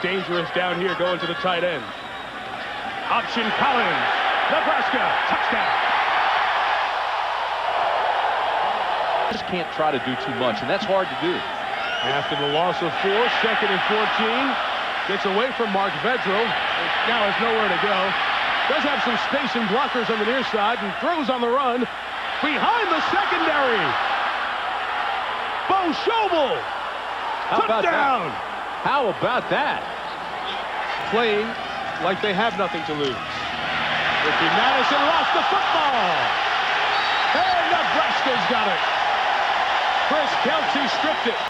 dangerous down here going to the tight end. Option Collins. Nebraska. Touchdown. Just can't try to do too much, and that's hard to do. After the loss of 4, 2nd and 14. Gets away from Mark Vedral. Now has nowhere to go. Does have some space and blockers on the near side and throws on the run. Behind the secondary. Bo Schobel. Touchdown. How about that? Playing like they have nothing to lose. Ricky Madison lost the football. And Nebraska's got it. Chris Kelsey stripped it.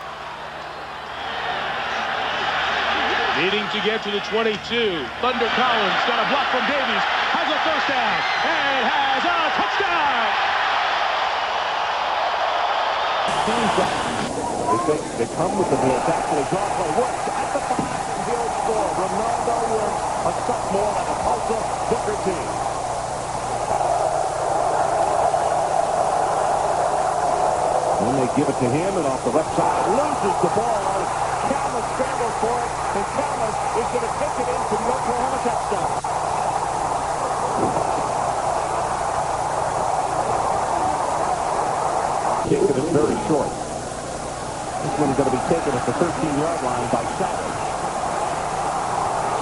Needing to get to the 22. Thunder Collins got a block from Davies. Has a first down. And has a touchdown. They come with the blitz. Actually, draw play works at the 5 and he'll score. Ronaldo Works, a sophomore on the Tulsa Booker team. Then they give it to him, and off the left side, loses the ball. Calvin scrambles for it, and Calvin is going to take it into the Oklahoma touchdown. Kick it is very short. This one's going to be taken at the 13-yard line by Savage.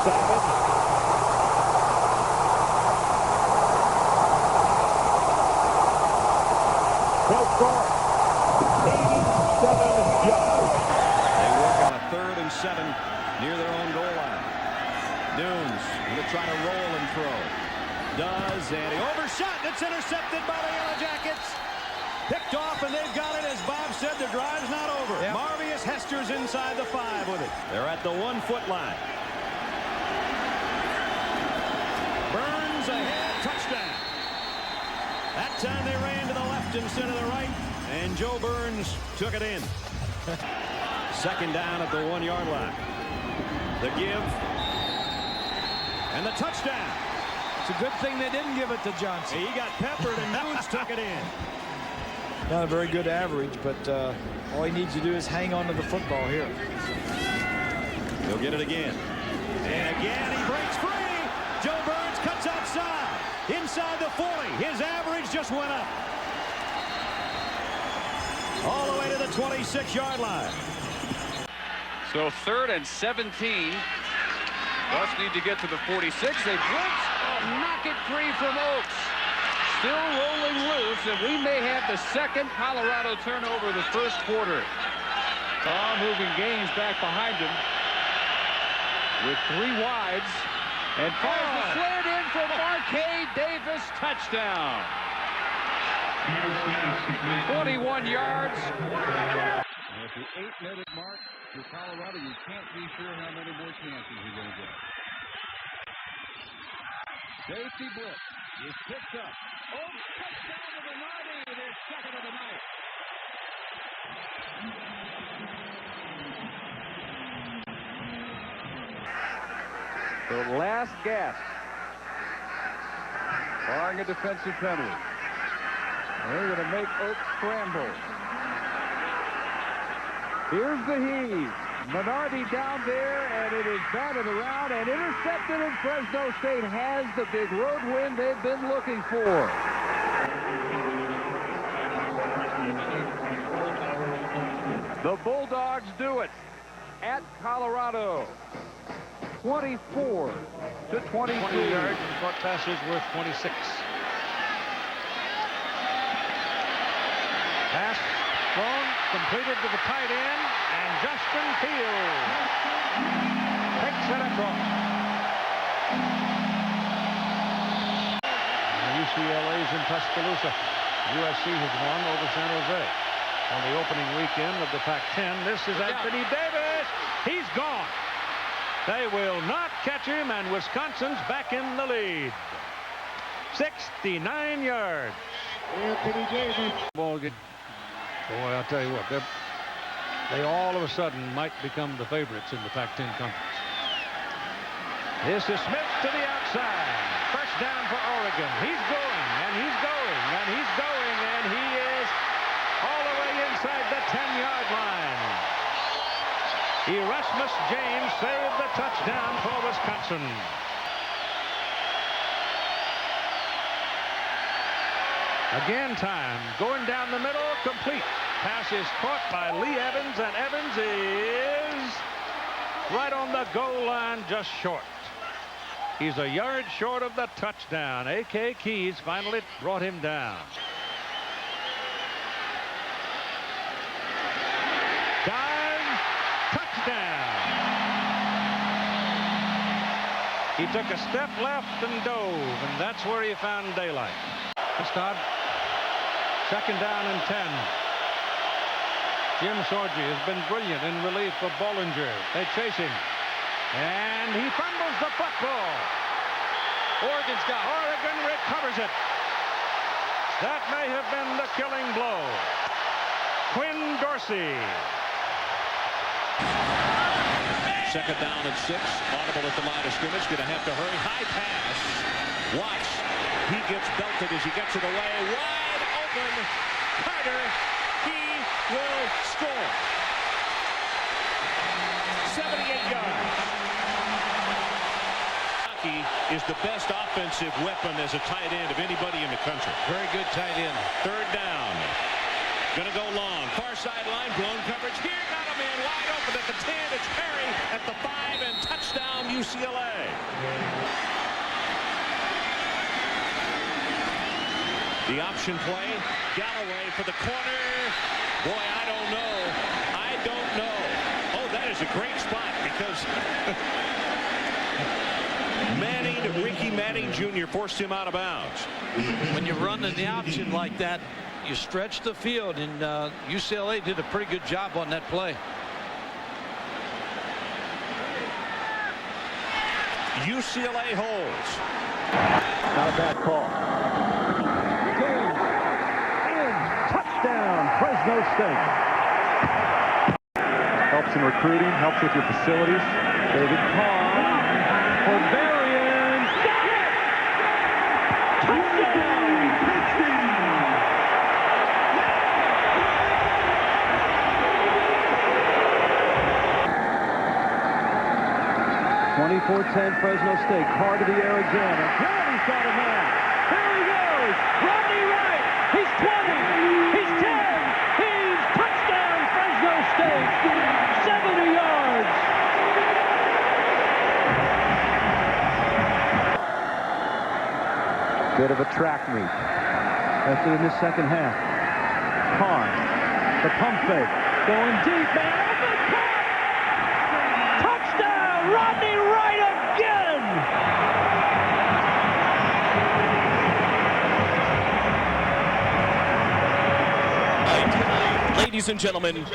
Savage. He'll score. 87 yards. They work on a 3rd and 7 near their own goal line. Dunes going to try to roll and throw. Does, and he overshot, and it's intercepted by the Yellow Jackets. Picked off, and they've got it. As Bob said, the drive's not over. Yep. Marvius Hester's inside the 5 with it. They're at the 1-foot line. Burns ahead, touchdown. That time they ran to the left instead of the right, and Joe Burns took it in. 2nd down at the 1-yard line. The give, and the touchdown. It's a good thing they didn't give it to Johnson. He got peppered, and Dunes took it in. Not a very good average, but all he needs to do is hang on to the football here. He'll get it again. And again, he breaks free. Joe Burns cuts outside. Inside the 40. His average just went up. All the way to the 26-yard line. So 3rd and 17. Bucks need to get to the 46. They blitz. Oh, knock it free from Oaks. Still rolling loose, and we may have the 2nd Colorado turnover of the 1st quarter. Tom moving Gaines back behind him with 3 wides, and fires the slant in for Marquez Davis. Touchdown. 21 yards. At the 8-minute mark for Colorado, you can't be sure how many more chances you're going to get. Safety blitz is picked up. Oaks touchdown to Bernardi, their 2nd of the night. The last gasp. Barring a defensive penalty. They're going to make Oaks scramble. Here's the heave. Bernardi down there, and it is batted around and intercepted, and Fresno State has the big road win they've been looking for. The Bulldogs do it at Colorado. 24 to 22. 20 yards, and short passes worth 26. Pass thrown, completed to the tight end, and Justin Fields picks it across. UCLA's in Tuscaloosa. USC has won over San Jose on the opening weekend of the Pac-10. This is Anthony Davis. He's gone. They will not catch him, and Wisconsin's back in the lead. 69 yards. Anthony Davis. Boy, I'll tell you what, they all of a sudden might become the favorites in the Pac-10 conference. This is Smith to the outside. First down for Oregon. He's going, and he's going, and he's going, and he is all the way inside the 10-yard line. Erasmus James saved the touchdown for Wisconsin. Again, time going down the middle, complete. Pass is caught by Lee Evans, and Evans is right on the goal line, just short. He's a yard short of the touchdown. A.K. Keys finally brought him down. Dive, touchdown. He took a step left and dove, and that's where he found daylight. Start. Second down and 10. Jim Sorgi has been brilliant in relief of Bollinger. They chase him. And he fumbles the football. Oregon's got it. Oregon recovers it. That may have been the killing blow. Quinn Dorsey. Second down and 6. Audible at the line of scrimmage. Going to have to hurry. High pass. Watch. He gets belted as he gets it away. Wide open. Carter. He will score. 78 yards. He is the best offensive weapon as a tight end of anybody in the country. Very good tight end. Third down. Going to go long. Far sideline. Blown coverage. Here got a man wide open at the 10. It's Perry at the 5 and touchdown UCLA. The option play. Galloway for the corner. Boy, I don't know. I don't know. Oh, that is a great spot because Ricky Manning Jr. forced him out of bounds. When you run in the option like that, you stretch the field, and UCLA did a pretty good job on that play. UCLA holds. Not a bad call. Touchdown, Fresno State. Helps in recruiting, helps with your facilities. David Kahn. Barbarian. Got it! Touchdown! 24-10 Fresno State. Carr to the air again. And he's got a man. Here he goes. Rodney Wright. He's 20. He's 10. He's touchdown Fresno State. 70 yards. Bit of a track meet. That's it in the second half. Kahn. The pump fake. Going deep, man. Open cut. Touchdown. Rodney Wright again. Ladies and gentlemen,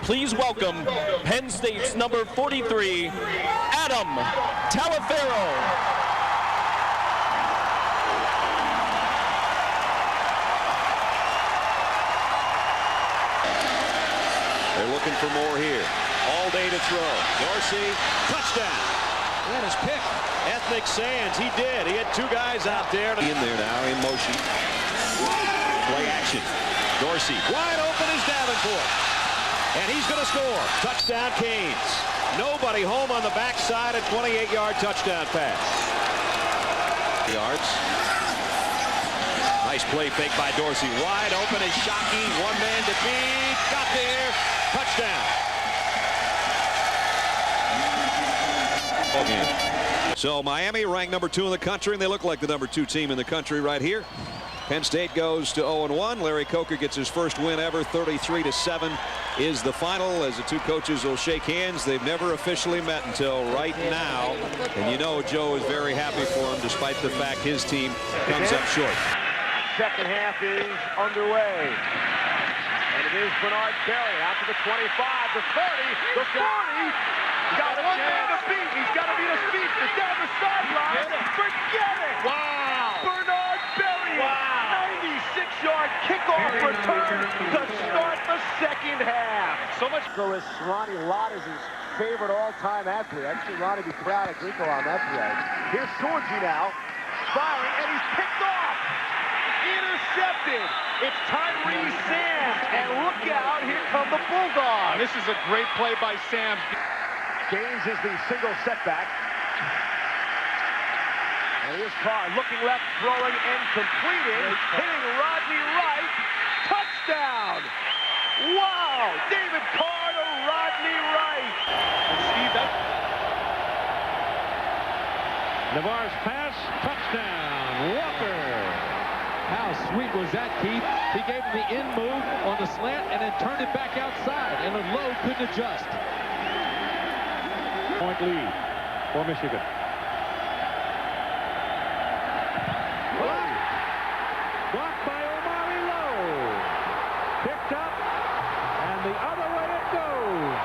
please welcome Penn State's number 43, Adam Taliaferro. They're looking for more here. All day to throw. Dorsey, touchdown. That is picked. Ethnic Sands, he did. He had two guys out there. In there now, in motion. Play action. Dorsey, wide open is Davenport. And he's going to score. Touchdown, Canes. Nobody home on the backside, a 28-yard touchdown pass. Yards. Nice play fake by Dorsey. Wide open is Shockey. One man to beat. Got there. Touchdown. So Miami ranked number 2 in the country, and they look like the number 2 team in the country right here. Penn State goes to 0-1. Larry Coker gets his first win ever. 33-7 is the final as the two coaches will shake hands. They've never officially met until right now. And you know Joe is very happy for him despite the fact his team comes up short. Second half is underway. And it is Bernard Berry out to the 25, the 30, the 40. He's got one man to beat. He's got to beat a speedster down the sideline. Forget it. Wow. Bernard Berry. Wow. 96-yard kickoff return to start the second half. So much. Ronnie Lott is his favorite all-time athlete. I'd see Ronnie be proud of Grinko on that play. Here's Sorgi now, firing, and he's picked off. Intercepted. It's Tyree Sams, and look out, here come the Bulldogs. This is a great play by Sams. Gaines is the single setback. And here's Carr looking left, throwing, and completing. Hitting Rodney Wright. Touchdown! Wow! David Carr to Rodney Wright. And Steve, that Navarre's pass, touchdown, Walker. How sweet was that, Keith? He gave him the in move on the slant and then turned it back outside, and Lowe couldn't adjust. Point lead for Michigan. Blocked by Omari Lowe. Picked up, and the other way it goes.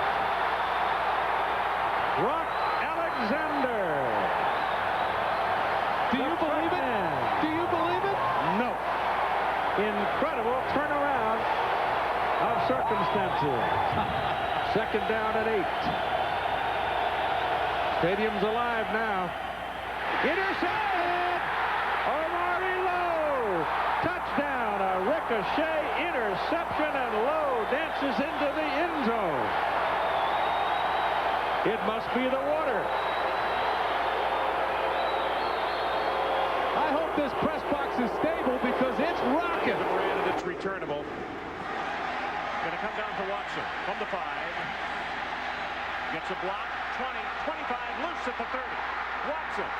Rock Alexander. Do you believe it? Do you believe it? No. Incredible turnaround of circumstances. Second down and 8. Stadium's alive now. Intercepted! Omari Lowe! Touchdown! A ricochet interception, and Lowe dances into the end zone. It must be the water. I hope this press box is stable because it's rocking. It's returnable. Going to come down to Watson from the 5. Gets a block. 20, 25, loose at the 30. Watson,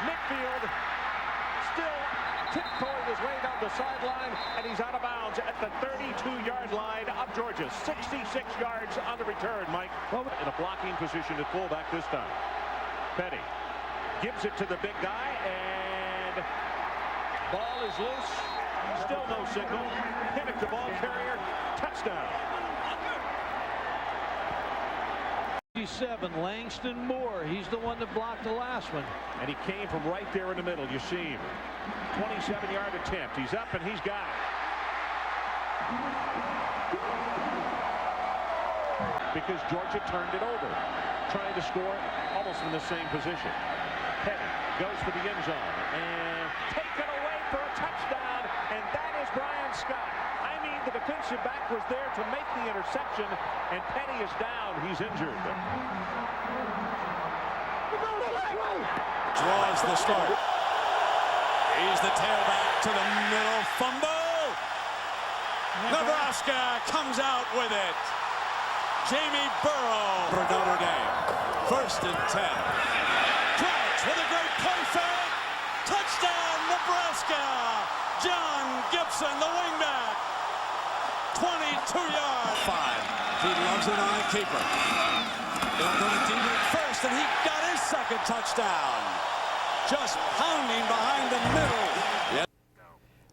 midfield, still tiptoeing his way down the sideline, and he's out of bounds at the 32-yard line of Georgia. 66 yards on the return, Mike. In a blocking position at fullback this time. Petty gives it to the big guy, and ball is loose. Still no signal. Pinnock, the ball carrier. Touchdown. 7, Langston Moore. He's the one that blocked the last one. And he came from right there in the middle. You see him. 27-yard attempt. He's up and he's got it. Because Georgia turned it over. Trying to score almost in the same position. Petty goes for the end zone. And taken away for a touchdown. And that is Brian Scott. I mean, the defensive back was there to make the interception, and Petty is down. He's injured. Draws the start. He's the tailback to the middle. Fumble. Nebraska comes out with it. Jamie Burrow for Notre Dame. 1st and 10. Crouch with a great play fake. Touchdown, Nebraska. John Gibson, the wingback. 22-yard. 5. He loves it on a keeper. They're going to deep it first, and he got his second touchdown. Just pounding behind the middle. Yep.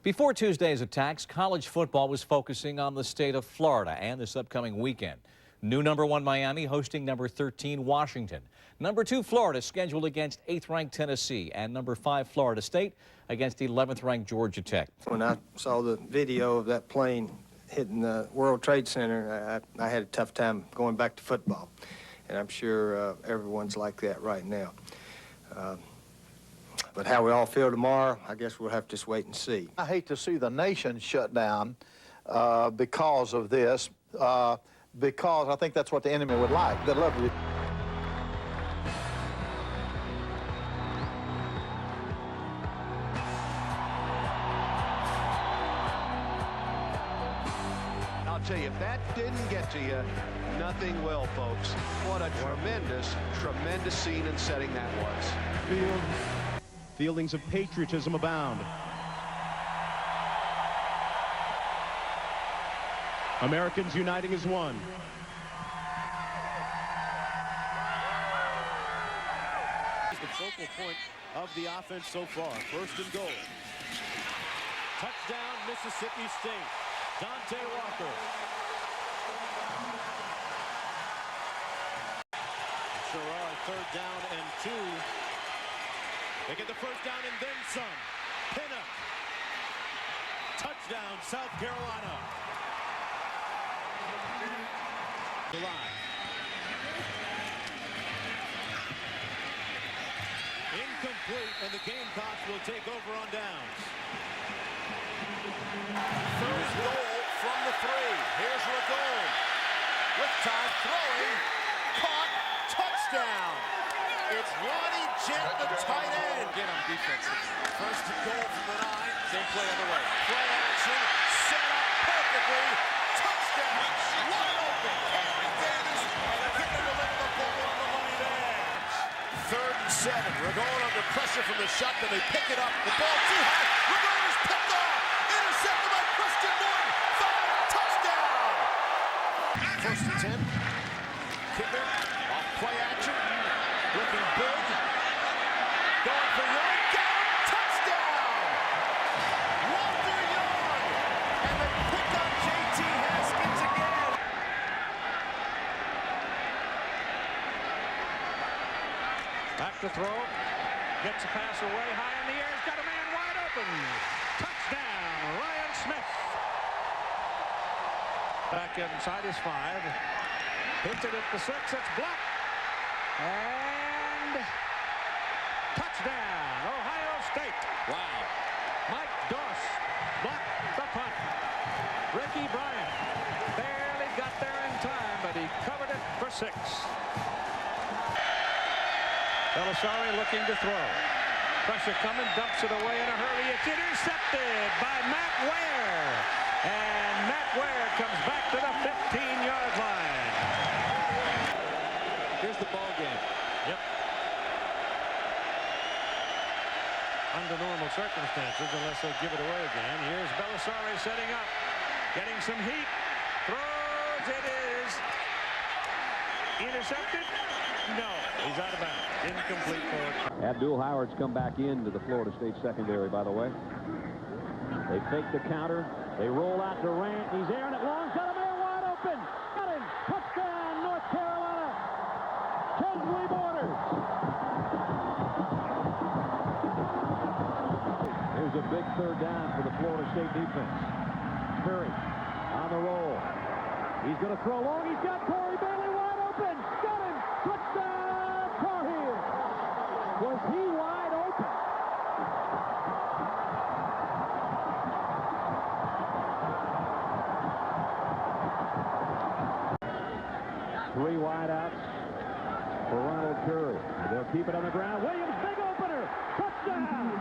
Before Tuesday's attacks, college football was focusing on the state of Florida and this upcoming weekend. New number 1 Miami hosting number 13 Washington. Number 2 Florida scheduled against 8th-ranked Tennessee, and number 5 Florida State against 11th-ranked Georgia Tech. When I saw the video of that plane hitting the World Trade Center, I had a tough time going back to football. And I'm sure everyone's like that right now. But how we all feel tomorrow, I guess we'll have to just wait and see. I hate to see the nation shut down because of this, because I think that's what the enemy would like. They'd love to. I'll tell you, if that didn't get to you, nothing will, folks. What a tremendous, tremendous scene and setting that was. Feelings of patriotism abound. Americans uniting as one. The focal point of the offense so far. 1st and goal. Touchdown, Mississippi State. Dante Walker. Sherrard, 3rd down and 2. They get the 1st down and then some. Pinnock. Touchdown, South Carolina. Incomplete, and the Gamecocks will take over on downs. 1st goal from the 3. Here's Ragone. With time throwing. Caught. Touchdown. touchdown. It's Ronnie Jett, the tight end. Again on defense. First and goal from the 9. Same play on the way. Play action, set up perfectly. Touchdown, wide open. Davis can deliver the ball on the money there. 3rd and 7. Ragone under pressure from the shotgun. They pick it up. The ball too high. Ragone is picked off. Intercepted by Christian Morton. 5, touchdown. 1st and 10. Kicker off play action. Looking big. Going for Young. Got him. Touchdown. Walter Young. And they pick up J.T. Haskins again. Back to throw. Gets a pass away. High in the air. He's got a man wide open. Touchdown. Ryan Smith. Back inside his 5. Hits it at the 6. It's blocked. And touchdown, Ohio State. Wow. Mike Doss blocked the punt. Ricky Bryant barely got there in time, but he covered it for 6. Belisari looking to throw. Pressure coming, dumps it away in a hurry. It's intercepted by Matt Ware. And Matt Ware comes back to the 15-yard line. Here's the ball game. Yep. Under normal circumstances, unless they give it away again. Here's Belisari setting up. Getting some heat. Throws. It is intercepted. No. He's out of bounds. Incomplete for Abdul Howard's come back into the Florida State secondary, by the way. They fake the counter. They roll out Durant. He's airing it long. Got a man wide open. Got him. Touchdown, North Carolina. Kesley Borders. Here's a big 3rd down for the Florida State defense. Curry on the roll. He's going to throw long. He's got Corey Bailey wide open. Got him. Touchdown, Tar Heels. Was he wide open? Three wideouts for Ronald Curry. They'll keep it on the ground. Williams, big opener. Touchdown.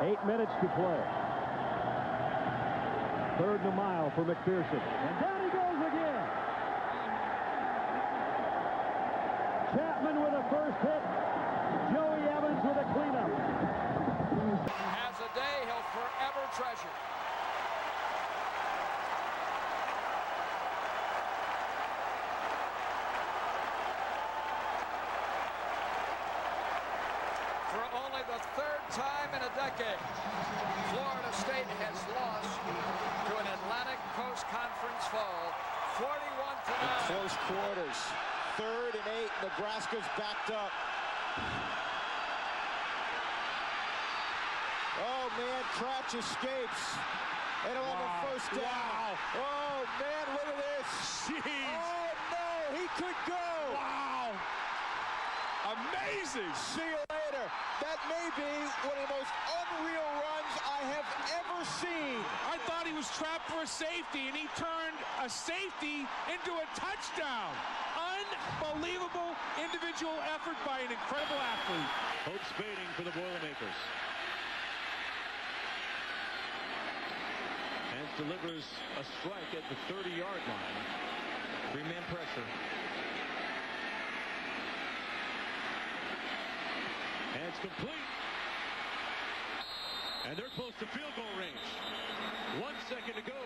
Eight minutes to play. 3rd and a mile for McPherson. And down he goes again. Chapman with a first hit. Joey Evans with a cleanup. Has a day he'll forever treasure. For only the 3rd time in a decade, Florida State has lost to an Atlantic Coast Conference foe, 41-9. Close quarters. 3rd and 8. Nebraska's backed up. Oh, man, Crouch escapes. And on the 1st down. Wow. Oh, man, look at this. Jeez. Oh, no, he could go. Wow. Amazing. See you later. That may be one of the most unreal runs I have ever seen. I thought he was trapped for a safety, and he turned a safety into a touchdown. Unbelievable individual effort by an incredible athlete. Hope Spading for the Boilermakers. And delivers a strike at the 30-yard line. 3-man pressure. And it's complete. And they're close to field goal range. 1 second to go.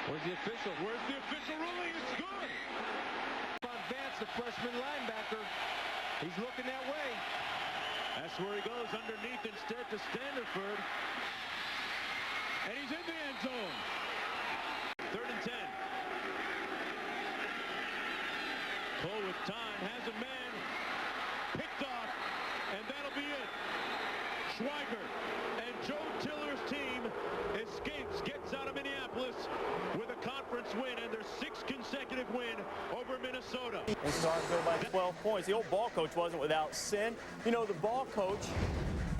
Where's the official? Where's the official ruling? It's good. Vance, the freshman linebacker. He's looking that way. That's where he goes underneath instead to Standerford. And he's in the end zone. 3rd and 10. Cole with time has a man picked off, and that'll be it. Schweiger and Joe Tiller's team escapes, gets out of Minneapolis with a conference win and their 6th consecutive win over Minnesota. And Starkville by 12 points. The old ball coach wasn't without sin. You know, the ball coach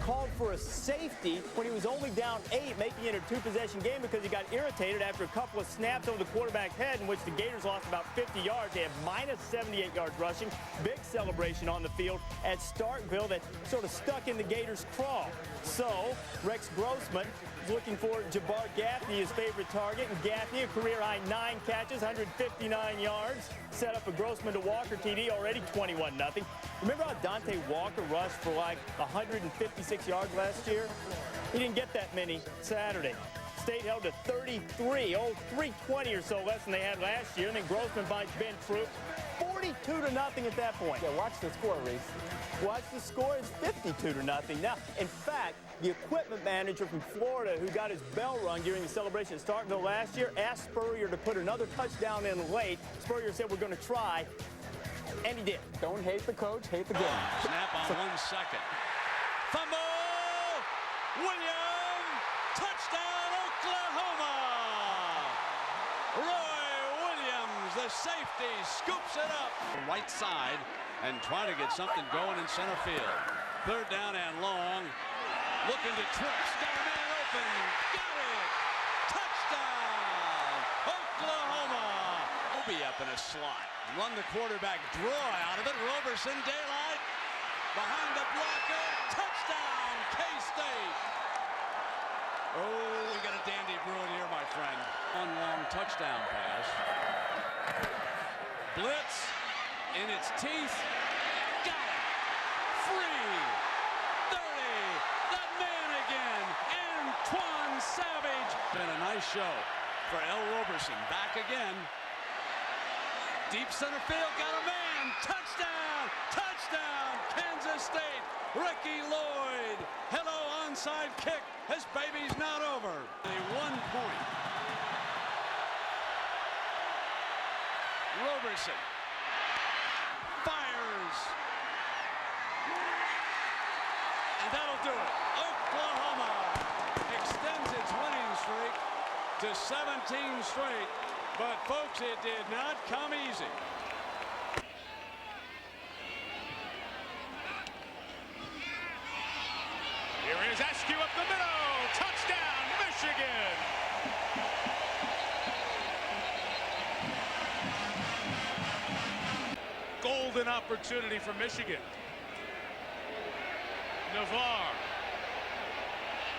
called for a safety when he was only down 8, making it a 2-possession game because he got irritated after a couple of snaps over the quarterback's head in which the Gators lost about 50 yards. They had minus 78 yards rushing. Big celebration on the field at Starkville that sort of stuck in the Gators' craw. So Rex Grossman is looking for Jabbar Gaffney, his favorite target, and Gaffney, a career-high 9 catches, 159 yards, set up a Grossman to Walker TD, already 21-0. Remember how Dante Walker rushed for like 156 yards last year? He didn't get that many Saturday. State held to 33, 320 or so less than they had last year, and then Grossman finds Ben Troop 42-0 at that point. Yeah, watch the score, Reese. Watch the score, it's 52-0. Now, in fact, the equipment manager from Florida who got his bell rung during the celebration at Starkville last year asked Spurrier to put another touchdown in late. Spurrier said, we're going to try, and he did. Don't hate the coach, hate the game. Snap on 1 second. Fumble! William! Touchdown, Oklahoma! Roy Williams, the safety, scoops it up. Right side and trying to get something going in center field. 3rd down and long. Looking to trips. Got a man open. Got it! Touchdown! Oklahoma! Obi up in a slot. Run the quarterback draw out of it. Roberson, daylight. Behind the blocker. Touchdown, K-State. Oh, we got a dandy brewing here, my friend. One long touchdown pass. Blitz in its teeth. Got it. Free. 30. That man again. Antoine Savage. Been a nice show for L. Roberson. Back again. Deep center field. Got a man. Touchdown. Touchdown. Kansas State. Ricky Lloyd. Hello, onside kick. This baby's not over. A 1 point. Roberson fires. And that'll do it. Oklahoma extends its winning streak to 17 straight. But folks, it did not come easy. Here is Askew up the middle. Touchdown, Michigan. Golden opportunity for Michigan. Navarre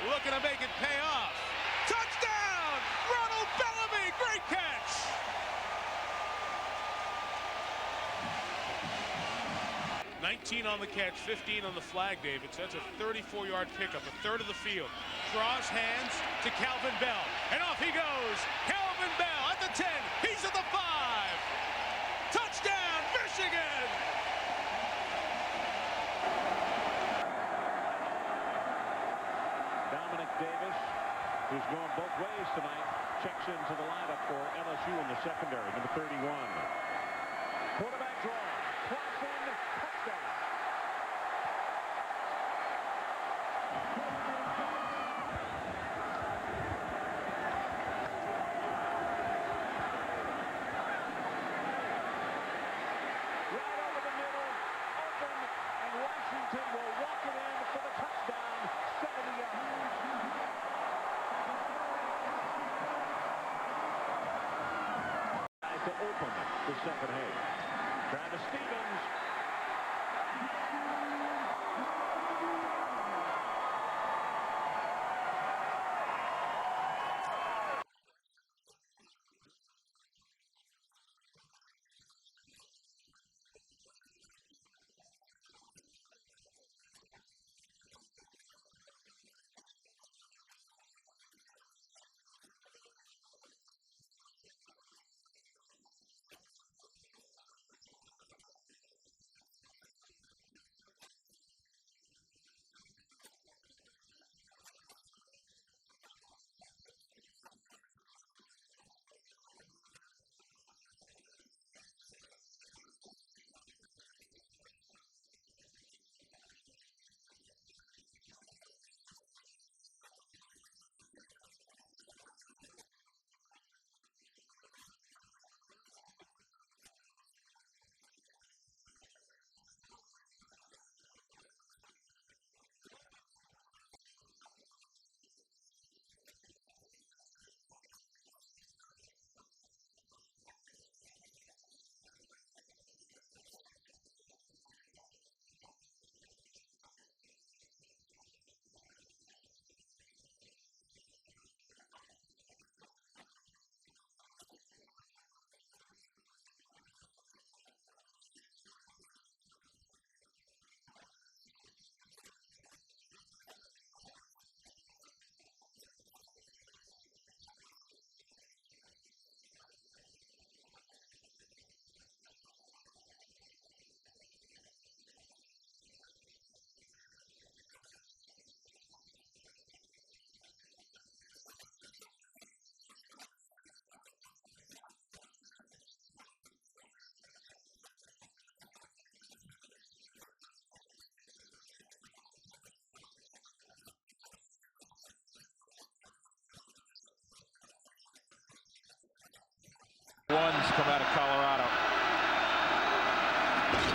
looking to make it pay off. Touchdown! Ronald Bellamy, great catch! $19 on the catch, 15 on the flag, David. So that's a 34-yard pickup, a third of the field. Cross hands to Calvin Bell, and off he goes. Calvin Bell at the 10, he's at the 5. Touchdown, Michigan! Dominic Davis, who's going both ways tonight, checks into the lineup for LSU in the secondary, number 31. Quarterback draw, crossing, touchdown. Right over the middle, open, and Washington will walk it in for the touchdown, 70 yards. To open the second half. Travis Stevens.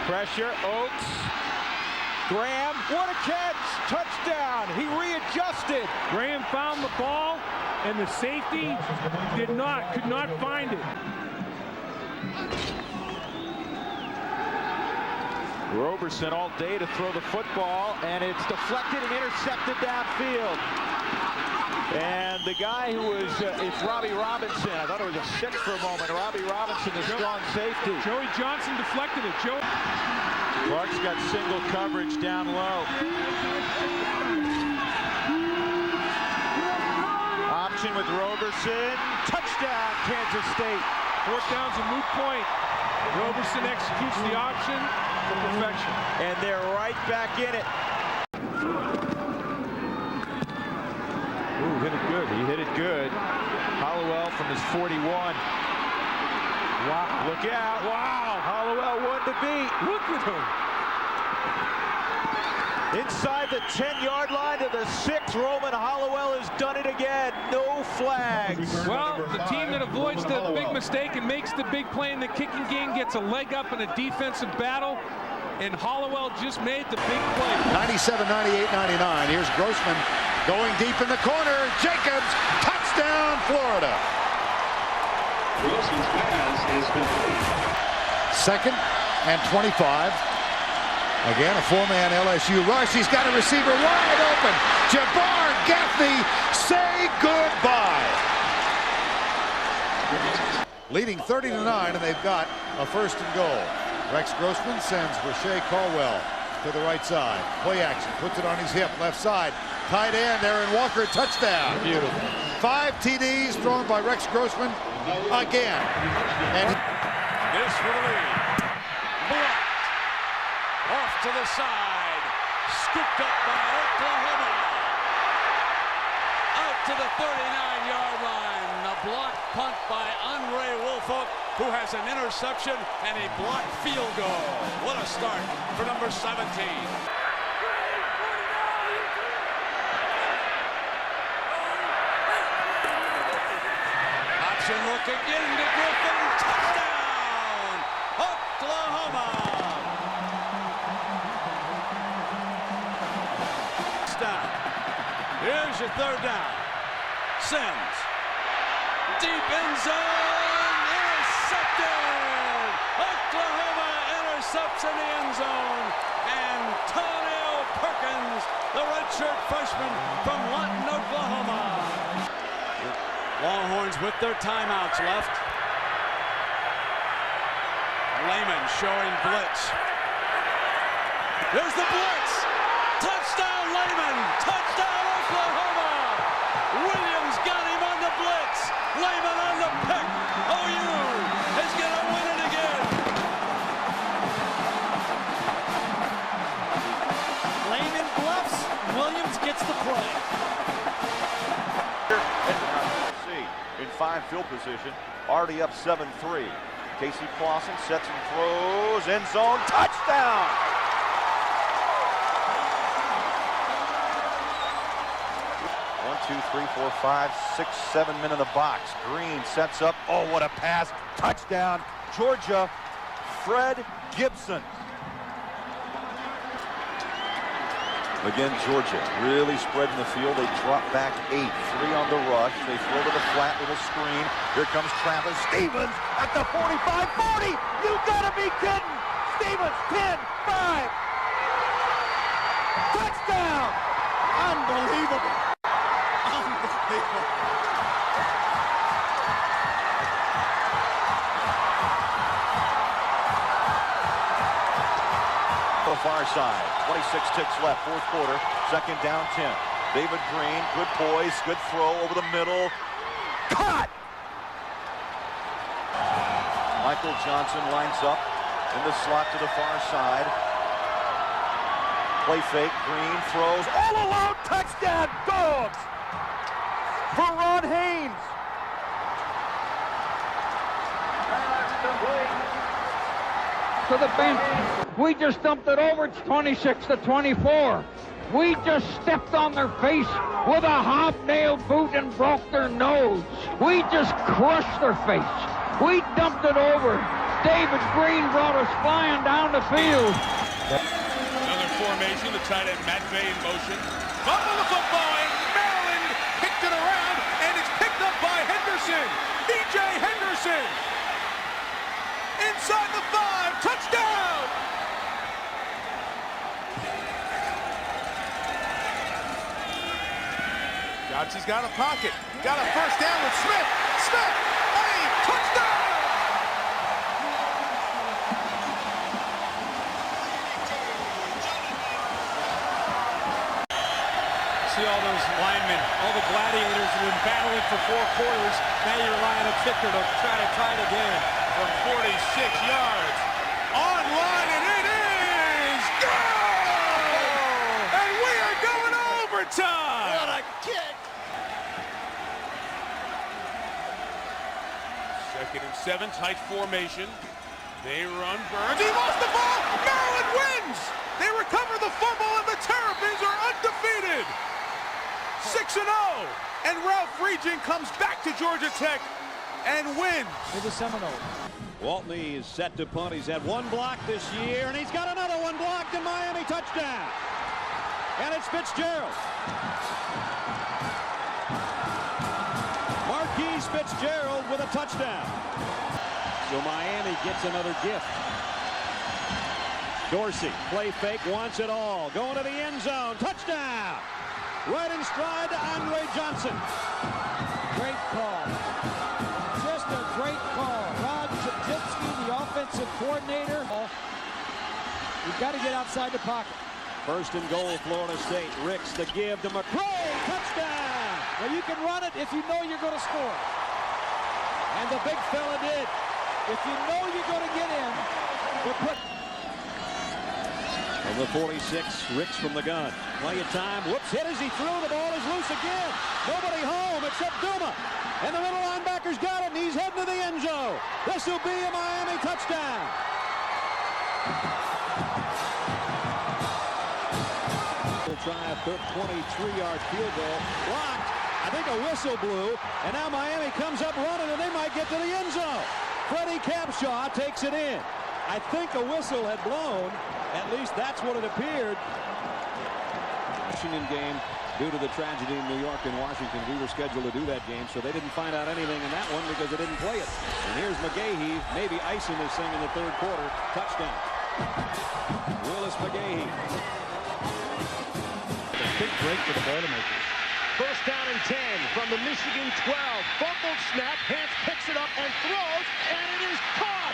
Pressure, Oaks. Graham, what a catch! Touchdown! He readjusted. Graham found the ball, and the safety could not find it. Roberson all day to throw the football, and it's deflected and intercepted downfield. And the guy who was, it's Robbie Robinson. I thought it was a 6 for a moment. Robbie Robinson, the strong safety. Joey Johnson deflected it. Clark's got single coverage down low. Option with Roberson. Touchdown, Kansas State. 4th down's a moot point. Roberson executes the option to perfection. And they're right back in it. Ooh, hit it good. He hit it good. Hollowell from his 41. Wow. Look out. Wow. Hollowell one to beat. Look at him. Inside the 10-yard line to the 6. Roman Hollowell has done it again. No flags. Well, the team that avoids the big mistake and makes the big play in the kicking game gets a leg up in a defensive battle. And Hollowell just made the big play. 97, 98, 99. Here's Grossman going deep in the corner. Jacobs, touchdown, Florida. Grossman's pass is complete. 2nd and 25. Again, a 4-man LSU rush. He's got a receiver wide open. Jabbar Gaffney, say goodbye. Leading 30-9, and they've got a 1st and goal. Rex Grossman sends Rashay Caldwell to the right side. Play action, puts it on his hip, left side. Tight end, Aaron Walker, touchdown. Beautiful. 5 TDs thrown by Rex Grossman again. And This for the lead. Blocked. Off to the side. Scooped up by Oklahoma. Out to the 39-yard line. A blocked punt by Andre Woolfolk, who has an interception and a blocked field goal. What a start for number 17. Option look again to Griffin. Touchdown! Oklahoma! Down. Here's your 3rd down. Sends. Deep end zone. Intercepted! Oklahoma intercepts in the end zone. Antonio Perkins, the redshirt freshman from Lawton, Oklahoma. Longhorns with their timeouts left. Lehman showing blitz. There's the blitz. Touchdown Lehman. Touchdown Oklahoma. Williams got him on the blitz. Lehman on the pick. OU is going to win it again. Lehman bluffs. Williams gets the play. In fine field position, already up 7-3. Casey Clausen sets and throws, end zone, touchdown! One, two, three, four, 5, 6, 7 men in the box. Green sets up, oh, what a pass, touchdown, Georgia, Fred Gibson. Again, Georgia really spreading the field. They drop back 8, 3 on the rush. They throw to the flat with a screen. Here comes Travis Stevens at the 45, 40. You gotta be kidding. Stevens, 10, 5. Touchdown. Unbelievable. Unbelievable. The far side, 26 ticks left, 4th quarter, 2nd down 10. David Green, good poise, good throw over the middle. Caught! Michael Johnson lines up in the slot to the far side. Play fake, Green throws, all alone, touchdown, Dogs! For Ron Haynes. To the bench. We just dumped it over. It's 26-24. We just stepped on their face with a hobnail boot and broke their nose. We just crushed their face. We dumped it over. David Green brought us flying down to the field. Another formation, the tight end Matt Bay in motion. Fumble the football, and Maryland picked it around, and it's picked up by Henderson. E.J. Henderson. Inside the 5, touchdown! Johnson's got a pocket. Got a first down with Smith. Smith, hey, touchdown! See all those linemen, all the gladiators who have been battling for 4 quarters. Now you're relying on a kicker to try to tie it again. From 46 yards. Online, and it is goal! And we are going overtime! What a kick! 2nd and 7, tight formation. They run Burns. He lost the ball! Maryland wins! They recover the fumble, and the Terrapins are undefeated! 6-0! And Ralph Regent comes back to Georgia Tech and wins. For the Seminoles. Waltney is set to punt. He's had 1 block this year, and he's got another one blocked, and Miami touchdown. And it's Fitzgerald. Marquise Fitzgerald with a touchdown. So Miami gets another gift. Dorsey, play fake, wants it all. Going to the end zone. Touchdown. Right in stride to Andre Johnson. Great call. Just a great call. Rod Chapczynski, the offensive coordinator. You've got to get outside the pocket. 1st and goal, Florida State. Ricks the give to McCray. Touchdown. Well, you can run it if you know you're going to score. And the big fella did. If you know you're going to get in, we'll put... From the 46, Ricks from the gun. Play of time. Whoops, hit as he threw. The ball is loose again. Nobody home except Duma. And the middle linebacker's got it, and he's heading to the end zone. This will be a Miami touchdown. We'll try a 23-yard field goal. Blocked. I think a whistle blew. And now Miami comes up running, and they might get to the end zone. Freddie Capshaw takes it in. I think a whistle had blown. At least that's what it appeared. Washington game, due to the tragedy in New York and Washington, we were scheduled to do that game, so they didn't find out anything in that one because they didn't play it. And here's McGahee, maybe icing this thing in the 3rd quarter. Touchdown. Willis McGahee. A big break for the Boilermakers. 1st down and 10 from the Michigan 12. Fumbled snap. Hance picks it up and throws, and it is caught.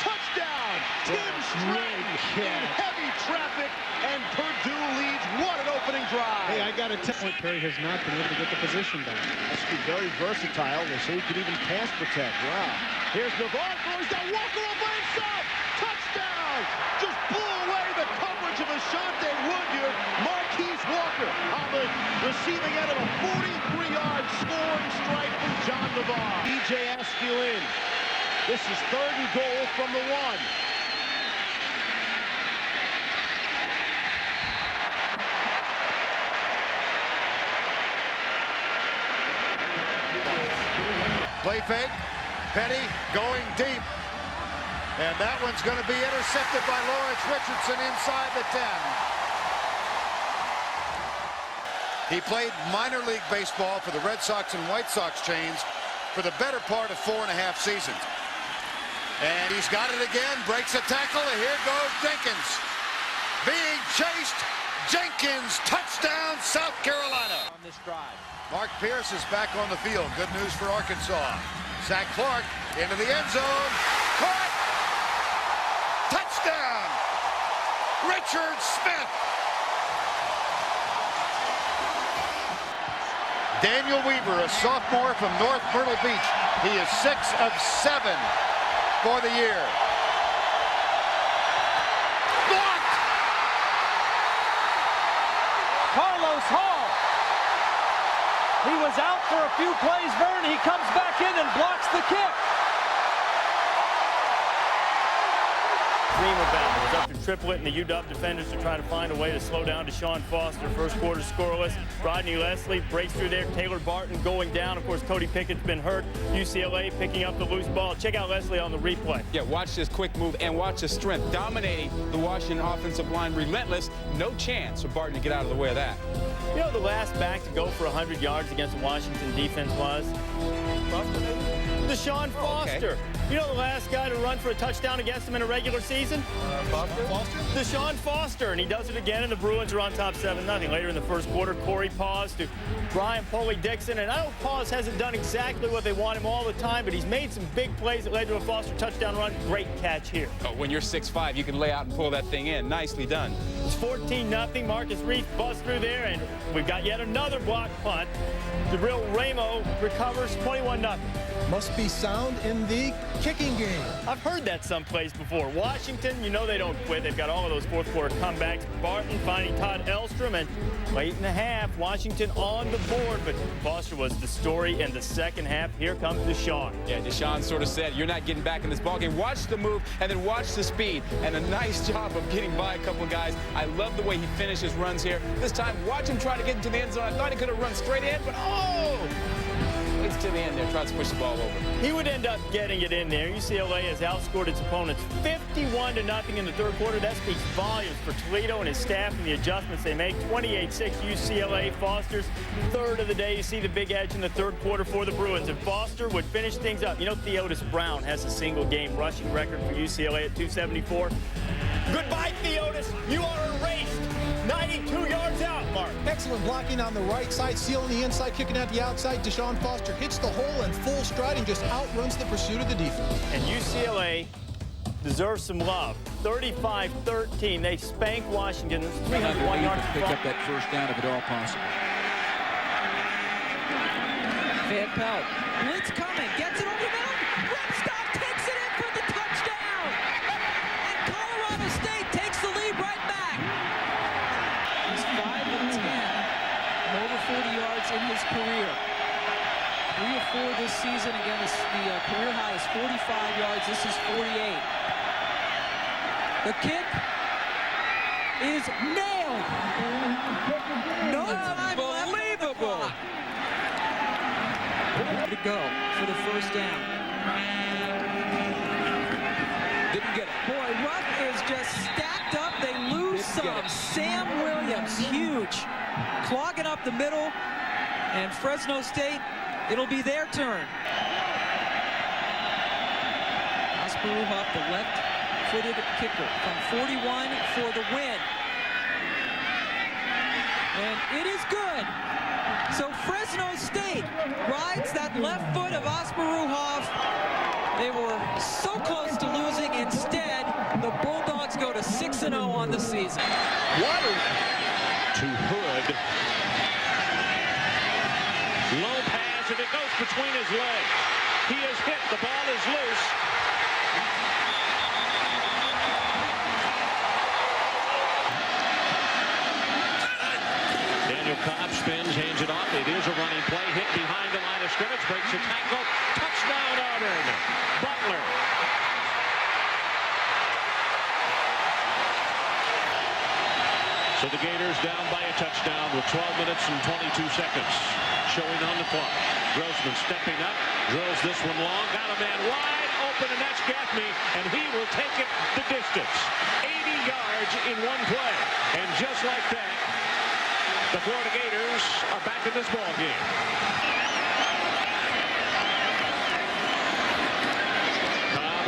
Touchdown. Tim Stratton in heavy traffic, and Purdue leads. What an opening drive. Hey, I got to tell you, Perry has not been able to get the position back. Must be very versatile, so he can even pass protect. Wow. Here's Navarro. He's got Walker all by himself. Touchdown. Just blew away the coverage of Asante Woodyard. Marquise Walker on the receiving end of a 43-yard scoring strike from John Navarro. E.J. Askew in. This is 3rd and goal from the 1. Play fake. Petty going deep. And that one's going to be intercepted by Lawrence Richardson inside the 10. He played minor league baseball for the Red Sox and White Sox chains for the better part of 4.5 seasons. And he's got it again, breaks a tackle, and here goes Jenkins. Being chased, Jenkins, touchdown, South Carolina. On this drive. Mark Pierce is back on the field. Good news for Arkansas. Zach Clark into the end zone. Caught! Touchdown! Richard Smith. Daniel Weaver, a sophomore from North Myrtle Beach. He is 6 of 7 for the year. Blocked! Carlos Hall. He was out for a few plays, Vern. He comes back in and blocks the kick. Dream of that was up to triplet, and the UW defenders are trying to find a way to slow down Deshaun Foster. First quarter scoreless. Rodney Leslie breaks through there. Taylor Barton going down. Of course, Cody Pickett's been hurt. UCLA picking up the loose ball. Check out Leslie on the replay. Yeah, watch this quick move and watch the strength. Dominating the Washington offensive line. Relentless. No chance for Barton to get out of the way of that. You know, the last back to go for 100 yards against the Washington defense was? Deshaun Foster. Okay. You know the last guy to run for a touchdown against him in a regular season? Foster? Deshaun Foster, and he does it again, and the Bruins are on top 7-0. Later in the first quarter, Corey Pause to Brian Poley-Dixon, and I know Pause hasn't done exactly what they want him all the time, but he's made some big plays that led to a Foster touchdown run. Great catch here. Oh, when you're 6'5", you can lay out and pull that thing in. Nicely done. It's 14-0. Marcus Reese busts through there, and we've got yet another block punt. Jabril Ramo recovers 21-0. Must be sound in the kicking game. I've heard that someplace before. Washington, you know they don't quit. They've got all of those fourth quarter comebacks. Barton finding Todd Elstrom, and late in the half, Washington on the board, but Foster was the story in the second half. Here comes Deshaun. Yeah, Deshaun sort of said, you're not getting back in this ballgame. Watch the move and then watch the speed. And a nice job of getting by a couple of guys. I love the way he finishes runs here. This time, watch him try to get into the end zone. I thought he could have run straight in, but oh! It's to the end there, tries to push the ball over. He would end up getting it in there. UCLA has outscored its opponents 51-0 in the third quarter. That speaks volumes for Toledo and his staff and the adjustments they make. 28-6 UCLA. Foster's third of the day. You see the big edge in the third quarter for the Bruins. And Foster would finish things up. You know, Theodis Brown has a single-game rushing record for UCLA at 274. Goodbye, Theodis. You are erased. 92 yards out, Mark. Excellent blocking on the right side, sealing the inside, kicking out the outside. Deshaun Foster hits the hole in full stride and just outruns the pursuit of the defense. And UCLA deserves some love. 35-13. They spank Washington. 301 yards. Pick up that first down if at all possible. Van Pelt. Blitz coming. Gets it over the middle. Repstock takes it in for the touchdown. And Colorado State takes the lead right back. He's 5 of 10. Over 40 yards in his career. 3 of 4 this season. Again, the career high is 45 yards. This is 48. The kick is nailed. No time left. Unbelievable. To go for the first down. Didn't get it. Boy, Ruff is just stacked up. They lose some. Sam Williams, huge. Clogging up the middle. And Fresno State, it'll be their turn. Asparuhov, the left-footed kicker from 41 for the win. And it is good. So Fresno State rides that left foot of Asparuhov. They were so close to losing. Instead, the Bulldogs go to 6-0 on the season. Water to Hood. Low pass, and it goes between his legs. He is hit. The ball is loose. Daniel Cobb spins, hands it off. It is a running play. Hit behind the line of scrimmage. Breaks a tackle. Touchdown, Auburn. Butler. So the Gators down by a touchdown with 12 minutes and 22 seconds showing on the clock. Grossman stepping up, drills this one long, got a man wide open, and that's Gaffney, and he will take it the distance. 80 yards in one play, and just like that, the Florida Gators are back in this ball game. Cobb,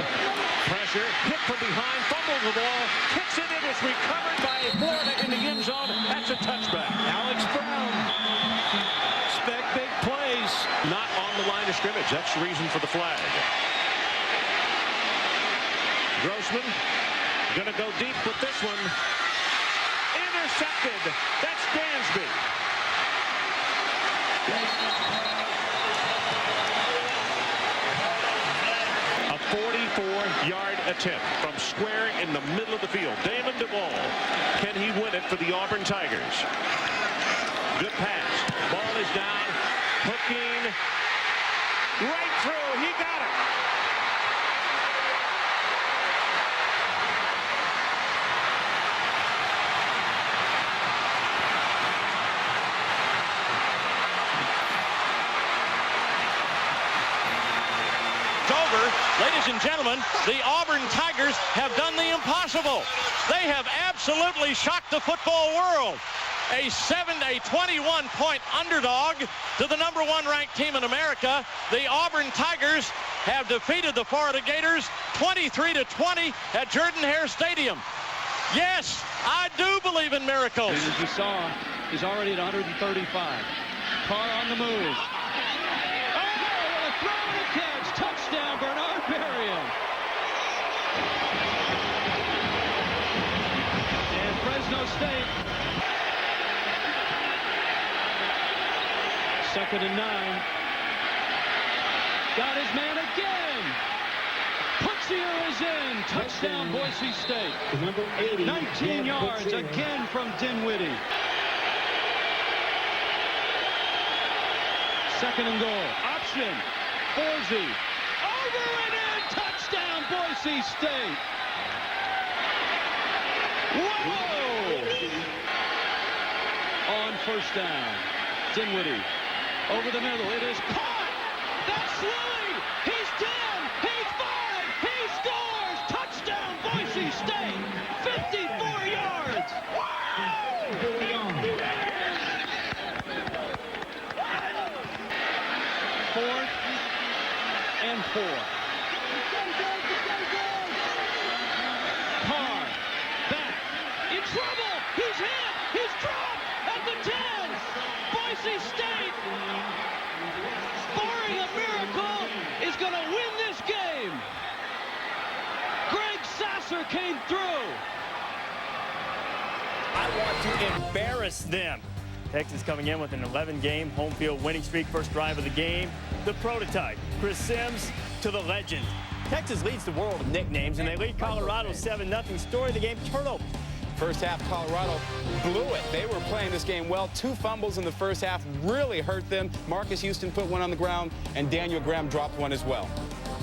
pressure, hit from behind, fumbles the ball, kicks it in, it's recovered by Florida in the end zone. That's a touchback. Alex Brown, expect big plays. Not on the line of scrimmage. That's the reason for the flag. Grossman gonna go deep with this one. Intercepted. That's Dansby. A 44-yard attempt from square in the middle of the field. Damon DeVal. Can he win it for the Auburn Tigers? Good pass. Ball is down. Hooking. Right through. He got it. 44 Ladies and gentlemen, the Auburn Tigers have done the impossible. They have absolutely shocked the football world. A 21-point underdog to the #1 ranked team in America. The Auburn Tigers have defeated the Florida Gators 23-20 at Jordan-Hare Stadium. Yes, I do believe in miracles. And as you saw, he's already at 135. Carr on the move. Oh, what a throw and a catch. Touchdown, Bernard Berrios. And Fresno State. 2nd and 9. Got his man again. Putsier is in. Touchdown, Boise State. Number 80, 19 yards again from Dinwiddie. 2nd and goal. Option. Forsey. Over and in. Touchdown, Boise State. Whoa! On 1st down. Dinwiddie. Over the middle. It is caught. That's Lilly. He's 10. He's 5. He scores. Touchdown, Boise State. 54 yards. 4th and 4. Carr back in trouble. He's hit. He's dropped at the 10. Boise State, barring a miracle, is going to win this game. Greg Sasser came through. I want to embarrass them. Texas coming in with an 11-game home field winning streak, first drive of the game. The prototype, Chris Sims to the legend. Texas leads the world of nicknames, and they lead Colorado 7-0. Story of the game, turnover. First half, Colorado blew it. They were playing this game well. 2 fumbles in the first half really hurt them. Marcus Houston put one on the ground, and Daniel Graham dropped one as well.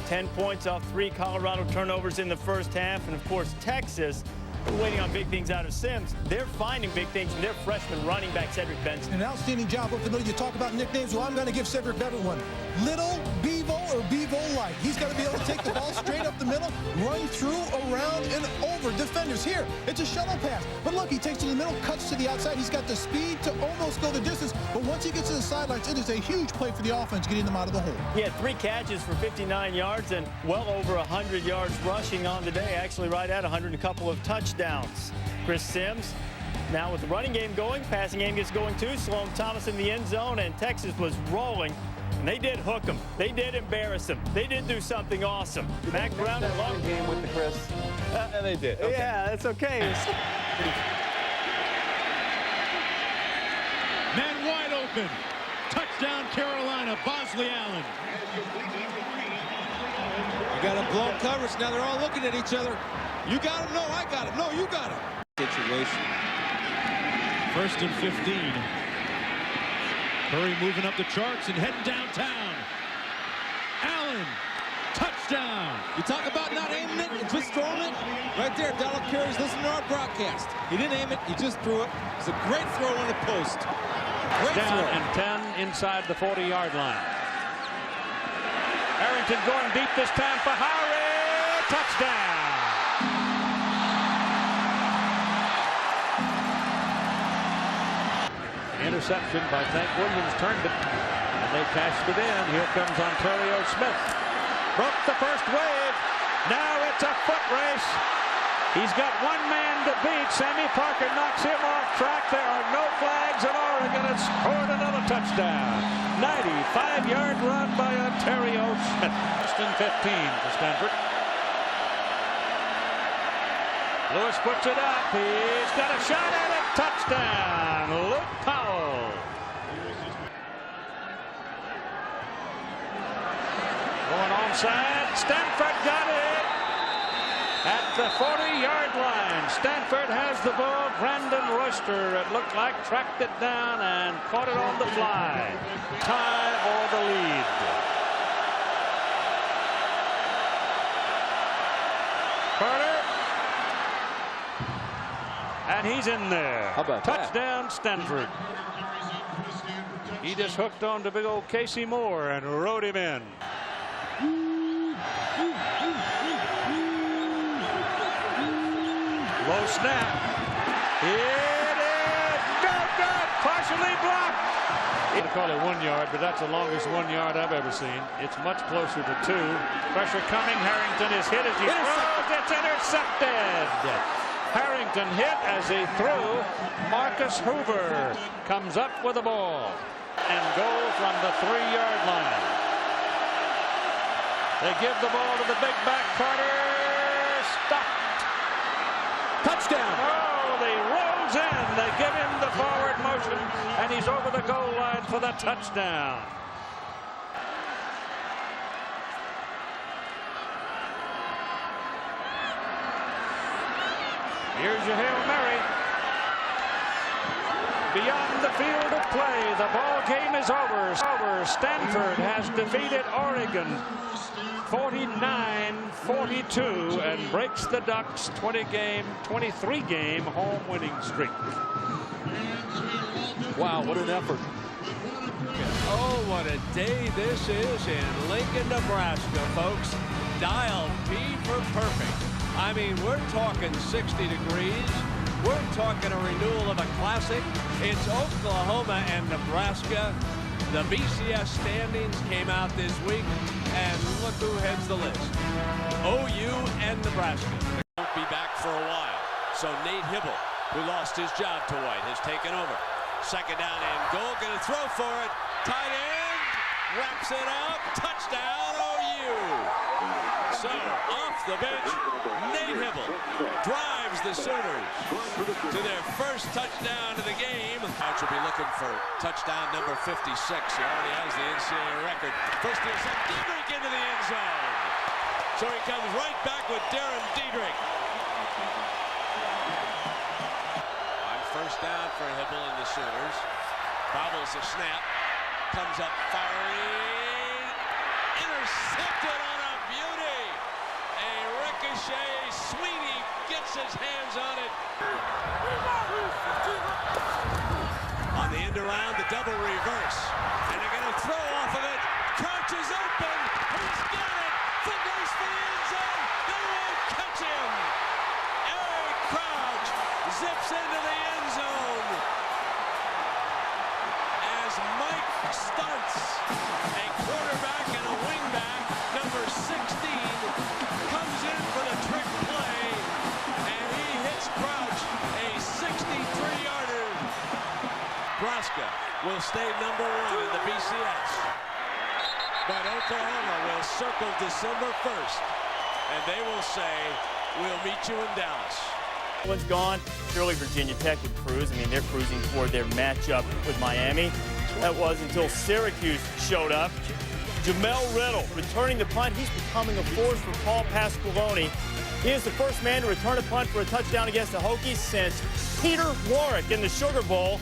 10 points off 3 Colorado turnovers in the first half. And, of course, Texas, waiting on big things out of Sims. They're finding big things from their freshman running back, Cedric Benson. An outstanding job up the middle. You talk about nicknames. Well, I'm going to give Cedric Bevan one. Little Bevo or Bevo Light. He's got to be able to take the ball straight up the middle, run through, around, and over defenders. Here, it's a shuttle pass. But look, he takes to the middle, cuts to the outside. He's got the speed to almost go the distance. But once he gets to the sidelines, it is a huge play for the offense, getting them out of the hole. He had 3 catches for 59 yards and well over 100 yards rushing on the day. Actually right at 100 and a couple of touchdowns. Chris Sims, now with the running game going, passing game gets going too. Sloan Thomas in the end zone, and Texas was rolling. And they did hook him. They did embarrass him. They did do something awesome. Mac Brown and long game with the Chris. And they did. Okay. Yeah, that's okay. Man wide open. Touchdown, Carolina. Bosley Allen. You got a blown coverage. Now they're all looking at each other. You got him? No, I got him. No, you got him. Situation. 1st and 15. Curry moving up the charts and heading downtown. Allen, touchdown. You talk about not aiming it and just throwing it. Right there, Donald Curry's listening to our broadcast. He didn't aim it, he just threw it. It's a great throw on the post. Great down throw. and 10 inside the 40-yard line. Arrington going deep this time for Howry. Touchdown. Interception by Tank Williams, turned it, and they cashed it in. Here comes Ontario Smith. Broke the first wave. Now it's a foot race. He's got one man to beat. Sammy Parker knocks him off track. There are no flags, and Oregon has scored another touchdown. 95-yard run by Ontario Smith. 1st and 15 for Stanford. Lewis puts it up. He's got a shot at it. Touchdown, Luke Powell. Going onside. Stanford got it at the 40-yard line. Stanford has the ball. Brandon Royster, it looked like, tracked it down and caught it on the fly. Tie or the lead. Carter. And he's in there. How about touchdown, Stanford. He just hooked on to big old Casey Moore and rode him in. Close snap. It is no good. Partially blocked. I'm going to call it 1 yard, but that's the longest 1 yard I've ever seen. It's much closer to 2. Pressure coming. Harrington is hit as he throws. It's intercepted. Harrington hit as he threw. Marcus Hoover comes up with the ball and goal from the 3-yard line. They give the ball to the big back Carter. Stopped. Touchdown. Oh, he rolls in. They give him the forward motion, and he's over the goal line for the touchdown. Here's your Hail Mary. Beyond the field of play, the ball game is over. Stanford has defeated Oregon 49-42 and breaks the Ducks' 23-game home winning streak. Wow, what an effort. Oh, what a day this is in Lincoln, Nebraska, folks. Dial P for perfect. I mean, we're talking 60 degrees. We're talking a renewal of a classic. It's Oklahoma and Nebraska. The BCS standings came out this week, and look who heads the list. OU and Nebraska. Won't be back for a while. So Nate Hibble, who lost his job to White, has taken over. Second down and goal. Going to throw for it. Tight end. Wraps it up. Touchdown, OU. So, off the bench, Nate Hibble drives the Sooners to their first touchdown of the game. Couch will be looking for touchdown number 56. He already has the NCAA record. First and second, Diedrich into the end zone. So he comes right back with Darren Diedrich. On first down for Hibble and the Sooners. Bobbles the snap. Comes up firing. Intercepted on a beauty. A ricochet. Sweeney gets his hands on it. On the end around, the double reverse. And they're going to throw off of it. Crouch is open. He's got it. Fingers for the end zone. They won't catch him. Eric Crouch zips into the end zone. As Mike Stuntz, a quarterback and a wingback, number 16, comes in for the trick play, and he hits Crouch a 63-yarder. Nebraska will stay number 1 in the BCS, but Oklahoma will circle December 1st, and they will say, we'll meet you in Dallas. One's gone. Surely Virginia Tech would cruise. I mean, they're cruising toward their matchup with Miami. That was until Syracuse showed up. Jamel Riddle returning the punt. He's becoming a force for Paul Pasqualoni. He is the first man to return a punt for a touchdown against the Hokies since Peter Warrick in the Sugar Bowl.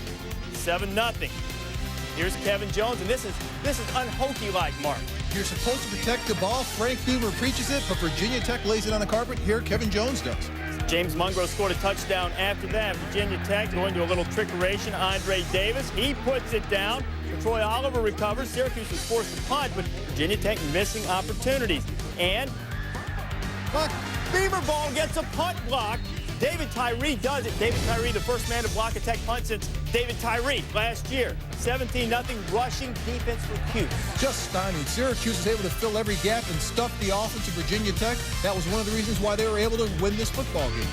7-0. Here's Kevin Jones, and this is un-Hokie-like, Mark. You're supposed to protect the ball. Frank Beamer preaches it, but Virginia Tech lays it on the carpet. Here, Kevin Jones does. James Mungro scored a touchdown after that. Virginia Tech going to a little trickeration. Andre Davis, he puts it down. Troy Oliver recovers. Syracuse was forced to punt, but Virginia Tech missing opportunities. And look, Beamer ball gets a punt block. David Tyree does it. David Tyree, the first man to block a Tech punt since David Tyree last year. 17-0 rushing defense for Cuse. Just stymied. Syracuse was able to fill every gap and stuff the offense of Virginia Tech. That was one of the reasons why they were able to win this football game.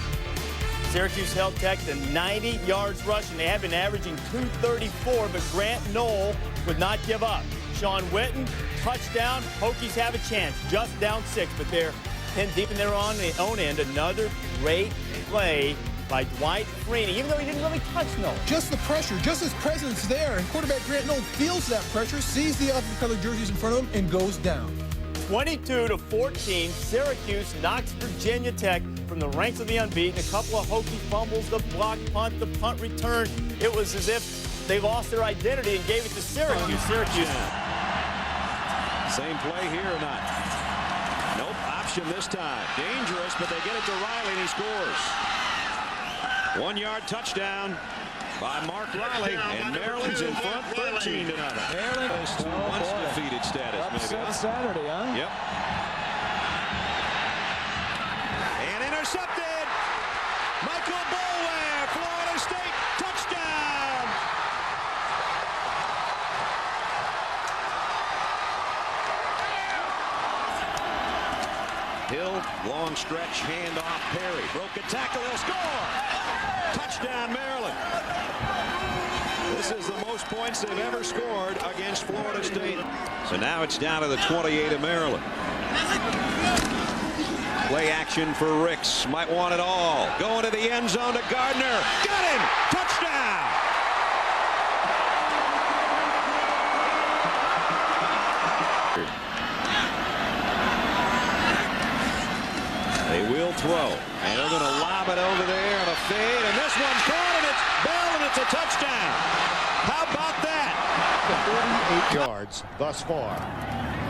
Syracuse held Tech to 90 yards rushing. They have been averaging 234, but Grant Knoll would not give up. Sean Witten, touchdown. Hokies have a chance. Just down 6, but they're 10 deep in their own end. Another great play by Dwight Freeney, even though he didn't really touch Knoll. Just the pressure, just his presence there. And quarterback Grant Knoll feels that pressure, sees the other colored jerseys in front of him, and goes down. 22-14, Syracuse knocks Virginia Tech from the ranks of the unbeaten. A couple of Hokie fumbles, the block punt, the punt return. It was as if they lost their identity and gave it to Syracuse. Syracuse. Same play here or not? Nope, option this time. Dangerous, but they get it to Riley and he scores. 1-yard touchdown by Mark Riley, and Maryland's in front 13-0. Maryland goes to once defeated status. Upset Saturday, huh? Yep. And intercepted. Michael Michael Boulware, Florida State, touchdown! Hill, long stretch, handoff, Perry. Broke a tackle, he'll score! Touchdown, Maryland. This is the most points they've ever scored against Florida State. So now it's down to the 28 of Maryland. Play action for Ricks. Might want it all. Going to the end zone to Gardner. Got him! Touchdown! They will throw, and they're going to lob it over there on a fade, and this one's caught, and it's Bell, and it's a touchdown. How about that? 48 yards thus far.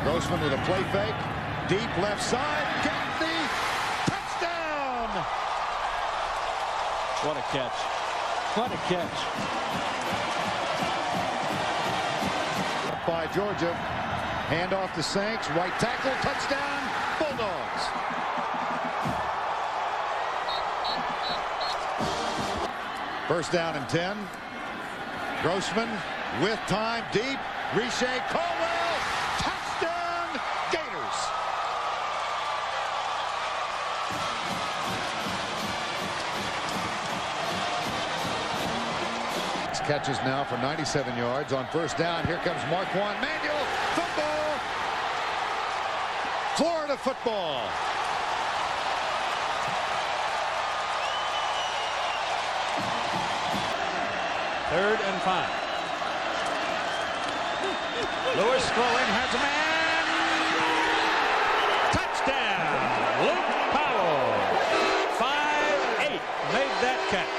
Grossman with a play fake, deep left side, got the touchdown! What a catch. What a catch. By Georgia. Hand off to Sanks, right tackle, touchdown, Bulldogs. First down and 10. Grossman with time deep. Riche Caldwell. Touchdown Gators. Catches now for 97 yards on first down. Here comes Marquand Manuel. Football. Florida football. Third and 5. Lewis throwing, has a man. Touchdown, Luke Powell. 5'8", made that catch.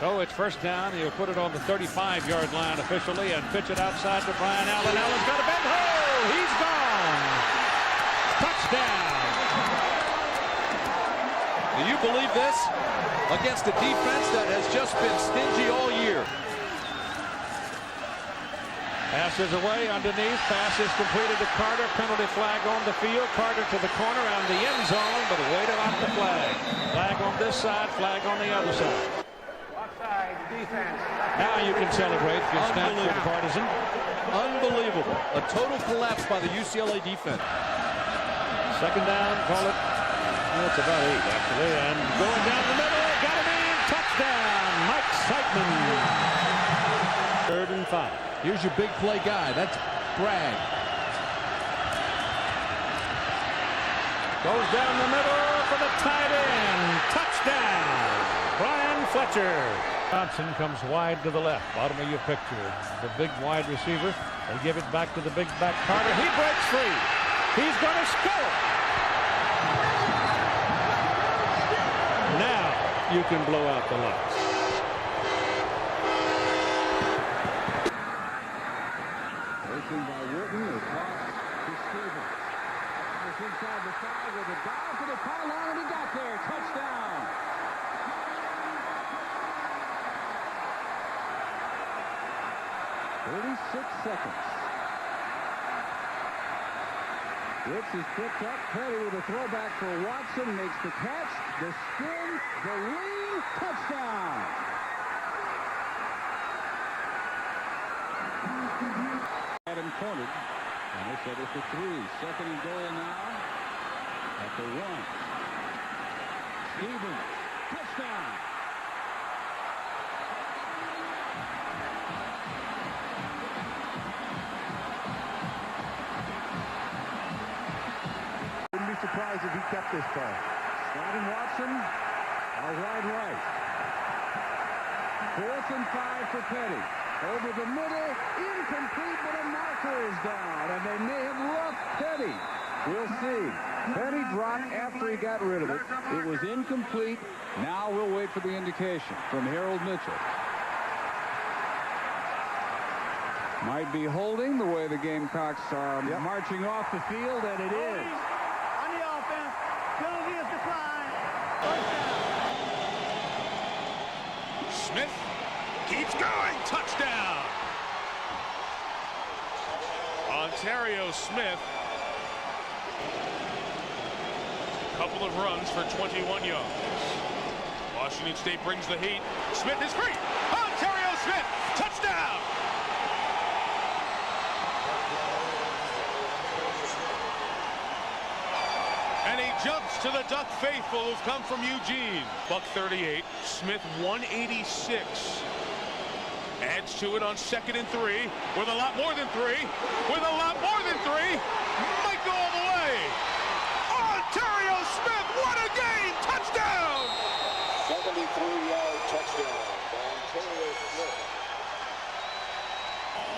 So it's first down. He'll put it on the 35-yard line officially and pitch it outside to Brian Allen. Allen's got a bend. Oh, he's gone. Touchdown. Do you believe this? Against a defense that has just been stingy all year. Pass is away underneath. Pass is completed to Carter. Penalty flag on the field. Carter to the corner and the end zone, but waited on the flag. Flag on this side, flag on the other side. Offside defense. Now you can celebrate your Stanford partisan. Unbelievable. A total collapse by the UCLA defense. Second down, call it. That's about 8, actually. And going down the middle, got him in. Touchdown, Mike Siteman. Third and 5. Here's your big play guy. That's Bragg. Goes down the middle for the tight end. Touchdown, Brian Fletcher. Johnson comes wide to the left. Bottom of your picture. The big wide receiver. They give it back to the big back Carter. He breaks free. He's going to score. Now you can blow out the lights. Racing by Wooten. The toss to Stevens. It's inside the 5 with a dive to the pylon, and he got there. Touchdown. .36 seconds. Ricks is picked up. Petty with a throwback for Watson. Makes the catch. The spin. The lead. Touchdown. Had him cornered. And they set it for 3. Second and goal now. At the 1. Stevens. Touchdown. Wouldn't be surprised if he kept this ball. Sliding Watson. Out wide right. 4th and 5 for Petty. Over the middle, incomplete, but a marker is down, and they may have looked Petty. We'll see. Petty dropped after he got rid of it. It was incomplete. Now we'll wait for the indication from Harold Mitchell. Might be holding the way the Gamecocks are marching off the field, and it is. On the offense, penalty is declined. Smith keeps going. Touchdown. Ontario Smith. Couple of runs for 21 yards. Washington State brings the heat. Smith is free. Ontario Smith, touchdown! And he jumps to the Duck faithful who've come from Eugene. Buck 38, Smith 186. Adds to it on 2nd and 3 with a lot more than 3. With a lot more than 3. Might go all the way. Ontario Smith, what a game! Touchdown! 73-yard touchdown by Ontario Smith.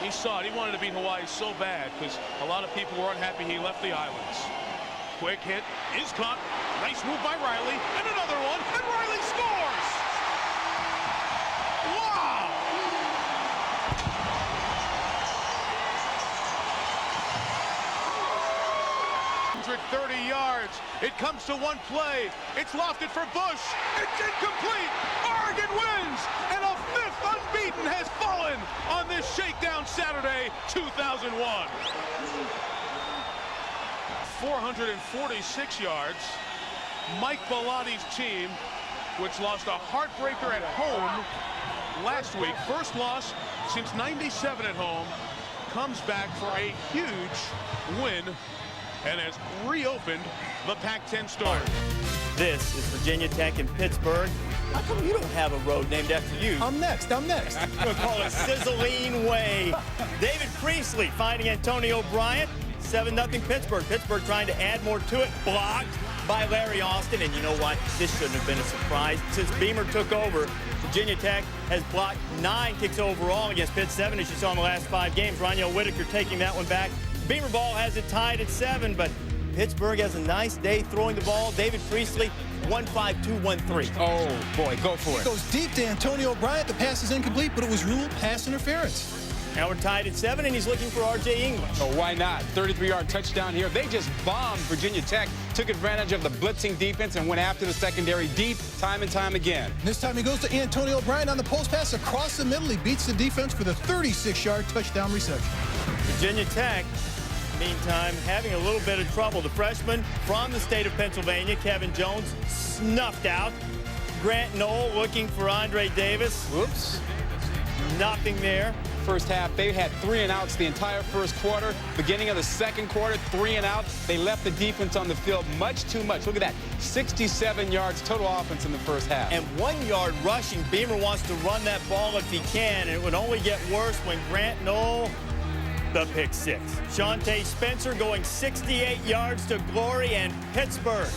He saw it. He wanted to beat Hawaii so bad because a lot of people were unhappy he left the islands. Quick hit is caught. Nice move by Riley. And another one. And Riley scores! Wow! 130 yards. It comes to one play. It's lofted for Bush. It's incomplete. Oregon wins. And a 5th unbeaten has fallen on this Shakedown Saturday 2001. 446 yards. Mike Bellotti's team, which lost a heartbreaker at home last week, first loss since '97 at home, comes back for a huge win and has reopened the Pac-10 start. This is Virginia Tech in Pittsburgh. How come you don't have a road named after you? I'm next. We're going to call it Sizzling Way. David Priestley finding Antonio Bryant. 7-0 Pittsburgh. Pittsburgh trying to add more to it. Blocked by Larry Austin. And you know what? This shouldn't have been a surprise. Since Beamer took over, Virginia Tech has blocked 9 kicks overall against Pitt, 7, as you saw in the last 5 games. Roniel Whitaker taking that one back. Beamer ball has it tied at 7, but Pittsburgh has a nice day throwing the ball. David Priestley, 1-5-2-1-3. Oh, boy, go for It goes deep to Antonio Bryant. The pass is incomplete, but it was ruled pass interference. Now we're tied at 7, and he's looking for R.J. English. Oh, why not? 33-yard touchdown here. They just bombed Virginia Tech, took advantage of the blitzing defense, and went after the secondary deep time and time again. This time he goes to Antonio Bryant on the post pass across the middle. He beats the defense for the 36-yard touchdown reception. Virginia Tech, meantime, having a little bit of trouble. The freshman from the state of Pennsylvania, Kevin Jones, snuffed out. Grant Knoll looking for Andre Davis. Whoops. Nothing there. First half, they had 3 and outs the entire first quarter. Beginning of the second quarter, 3 and out. They left the defense on the field much too much. Look at that, 67 yards total offense in the first half. And 1 yard rushing. Beamer wants to run that ball if he can, and it would only get worse when Grant Knoll, the pick 6. Shante Spencer going 68 yards to glory, and Pittsburgh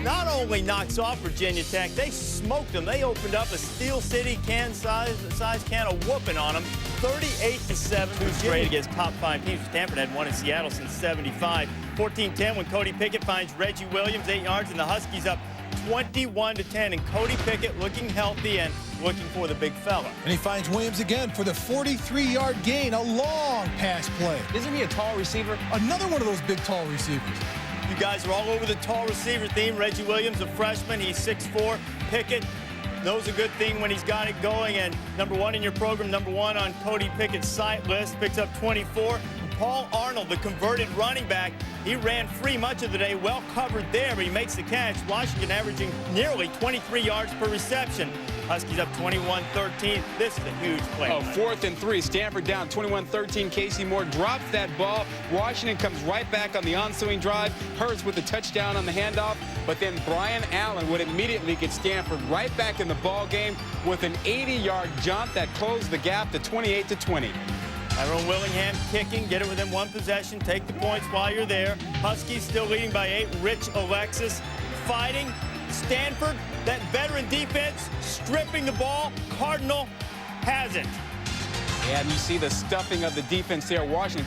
not only knocks off Virginia Tech, they smoked them. They opened up a Steel City size can of whooping on them. 38-7. Two straight against top 5 teams. Stanford had one in Seattle since '75. 14-10 when Cody Pickett finds Reggie Williams 8 yards, and the Huskies up 21-10. And Cody Pickett looking healthy and looking for the big fella. And he finds Williams again for the 43-yard gain, a long pass play. Isn't he a tall receiver? Another one of those big, tall receivers. You guys are all over the tall receiver theme. Reggie Williams, a freshman. He's 6'4". Pickett knows a good thing when he's got it going. And number 1 in your program, number 1 on Cody Pickett's sight list, picks up 24. Paul Arnold, the converted running back, he ran free much of the day, well covered there, but he makes the catch. Washington averaging nearly 23 yards per reception. Huskies up 21-13. This is a huge play. Oh, 4th and 3. Stanford down 21-13. Casey Moore drops that ball. Washington comes right back on the ensuing drive. Hurts with the touchdown on the handoff. But then Brian Allen would immediately get Stanford right back in the ball game with an 80-yard jump that closed the gap to 28-20. Tyrone Willingham kicking, get it within 1 possession, take the points while you're there. Huskies still leading by 8. Rich Alexis fighting. Stanford, that veteran defense, stripping the ball. Cardinal has it. And you see the stuffing of the defense there. Washington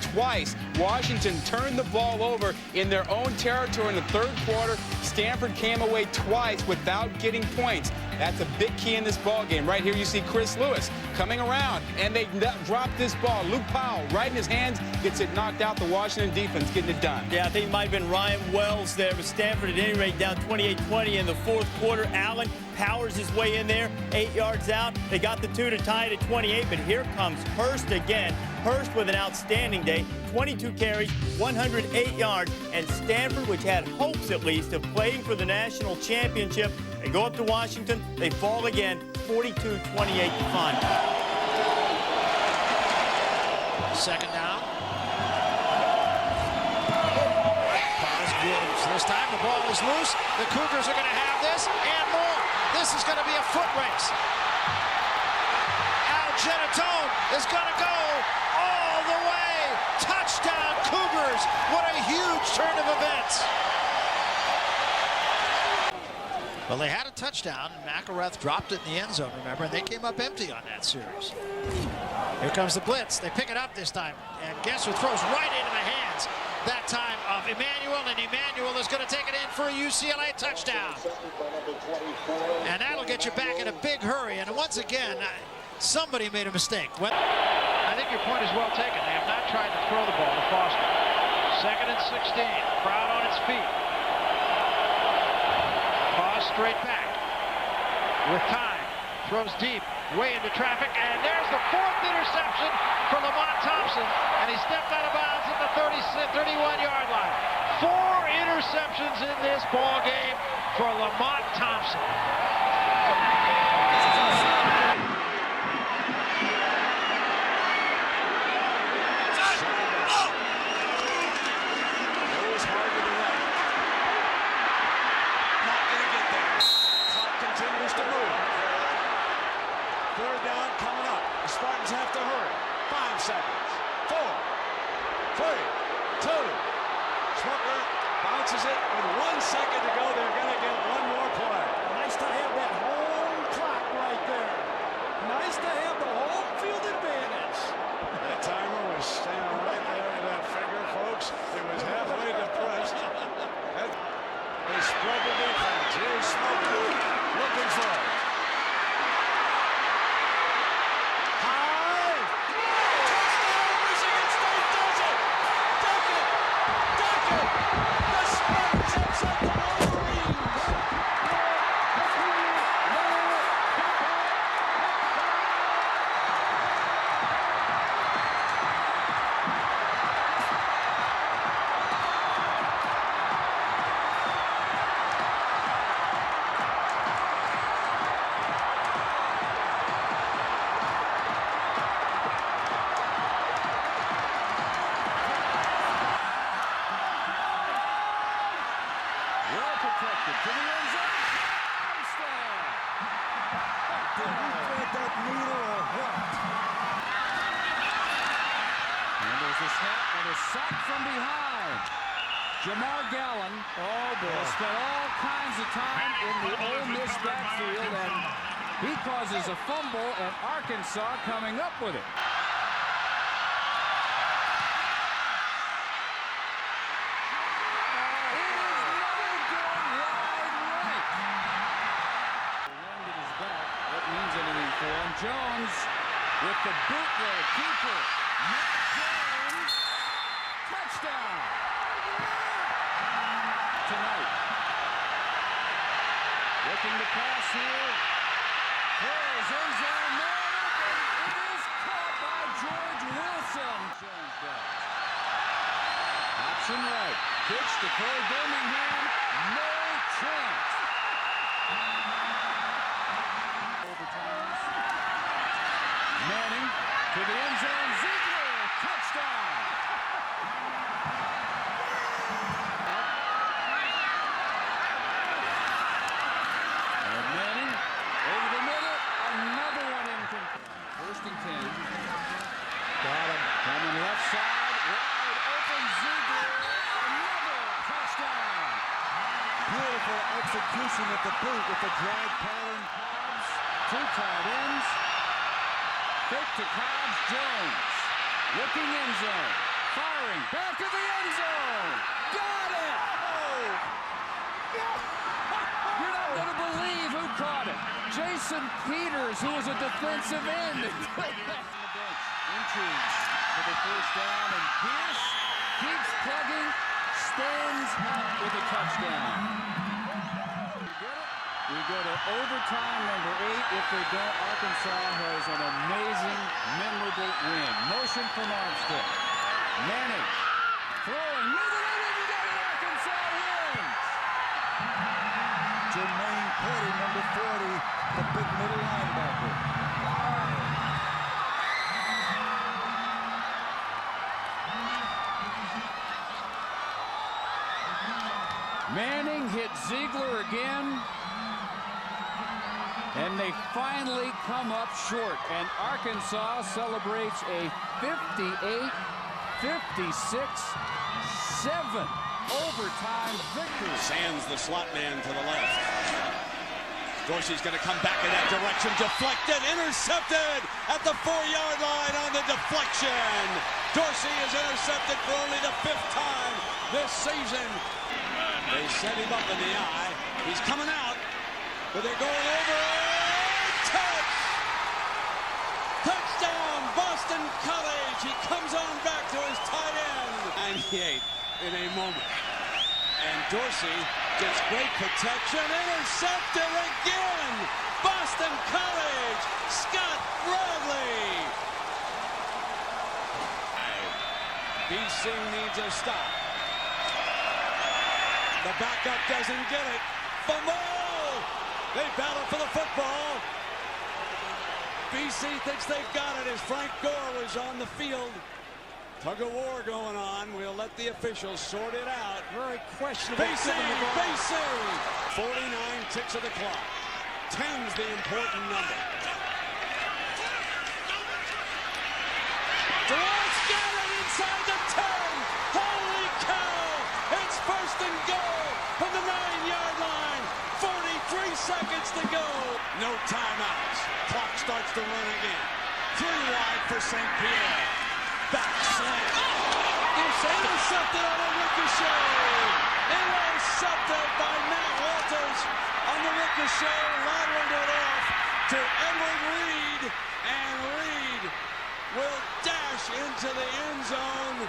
turned the ball over in their own territory in the 3rd quarter. Stanford came away twice without getting points. That's a big key in this ball game. Right here you see Chris Lewis coming around, and they drop this ball. Luke Powell, right in his hands, gets it knocked out. The Washington defense getting it done. Yeah, I think it might have been Ryan Wells there, but Stanford at any rate down 28-20 in the 4th quarter. Allen powers his way in there, 8 yards out. They got the 2 to tie it at 28, but here comes Hurst again. Hurst with an outstanding day, 22 carries, 108 yards, and Stanford, which had hopes at least of playing for the national championship, they go up to Washington, they fall again, 42-28 to final. Second down. This time the ball is loose. The Cougars are going to have this and more. This is going to be a foot race. Al Genatone is going to go all the way. Touchdown Cougars. What a huge turn of events. Well, they had a touchdown. McElrath dropped it in the end zone, remember, and they came up empty on that series. Here comes the blitz. They pick it up this time. And guess who throws right into the hands that time of Emmanuel, and Emmanuel is going to take it in for a UCLA touchdown. And that'll get you back in a big hurry. And once again, somebody made a mistake. I think your point is well taken. They have not tried to throw the ball to Foster. 2nd and 16. Crowd on its feet. Pause straight back. With time. Throws deep. Way into traffic. And there's the 4th interception for Lamont Thompson. And he stepped out of bounds at the 31-yard line. 4 interceptions in this ball game for Lamont Thompson. Spartans have to hurry. 5 seconds. 4, 3, 2. Smucker bounces it with 1 second to go. They're going to get one more play. Nice to have that home clock right there. Nice to have the home field advantage. That timer was standing right there with that finger, folks. It was halfway depressed. They spread the defense. Here's Smoker looking for it. Jamar Gallen has spent all kinds of time in the Ole Miss backfield, and he causes a fumble, and Arkansas coming up with it. Jones with the bootleg keeper. Matt Jones, touchdown. Tonight. Looking to pass here. Throws end zone, and it is caught by George Wilson. Jones does. Option right. Pitch to Cole Birmingham. No chance. Manning to the end zone. Ziegler, touchdown. And Manning over the middle. Another one incomplete. 1st and 10. Got him. Coming left side. Wide open. Ziegler. Another touchdown. Beautiful execution at the boot with the drag pattern. Cobbs, 2 tight ends. Fake to Cobbs, Jones. Looking end zone. Firing. Back to the end zone. Got it! Oh. You're not going to believe who caught it. Jason Peters, who was a defensive end. Inches for the 1st down, and Pierce keeps plugging, stands with a touchdown. You get it? We go to overtime number 8. If they don't, Arkansas has an amazing, memorable win. Motion from Armstead. Manning throwing. Moving it, and Arkansas wins. Jermaine Petty, number 40, the big middle linebacker. Manning hit Ziegler again. And they finally come up short. And Arkansas celebrates a 58-56-7 overtime victory. Sands, the slot man, to the left. Dorsey's going to come back in that direction. Deflected, intercepted at the 4-yard line on the deflection. Dorsey is intercepted for only the 5th time this season. They set him up in the eye. He's coming out, but they're going over. Touch! Touchdown, Boston College. He comes on back to his tight end. 98 in a moment. And Dorsey gets great protection. Intercepted again. Boston College. Scott Bradley. BC needs a stop. The backup doesn't get it. Fumble! They battle for the football. BC thinks they've got it as Frank Gore was on the field. Tug of war going on. We'll let the officials sort it out. Very questionable. BC! 49 ticks of the clock. 10's the important number. Durant's got it inside the 10. Holy cow! It's 1st and goal from the 9-yard line. 43 seconds to go. No timeouts. Clock starts to run again. 3 wide for St. Pierre. Back slam. Intercepted on a ricochet. Intercepted by Matt Walters on the ricochet. Lateraled it off to Edward Reed. And Reed will dash into the end zone.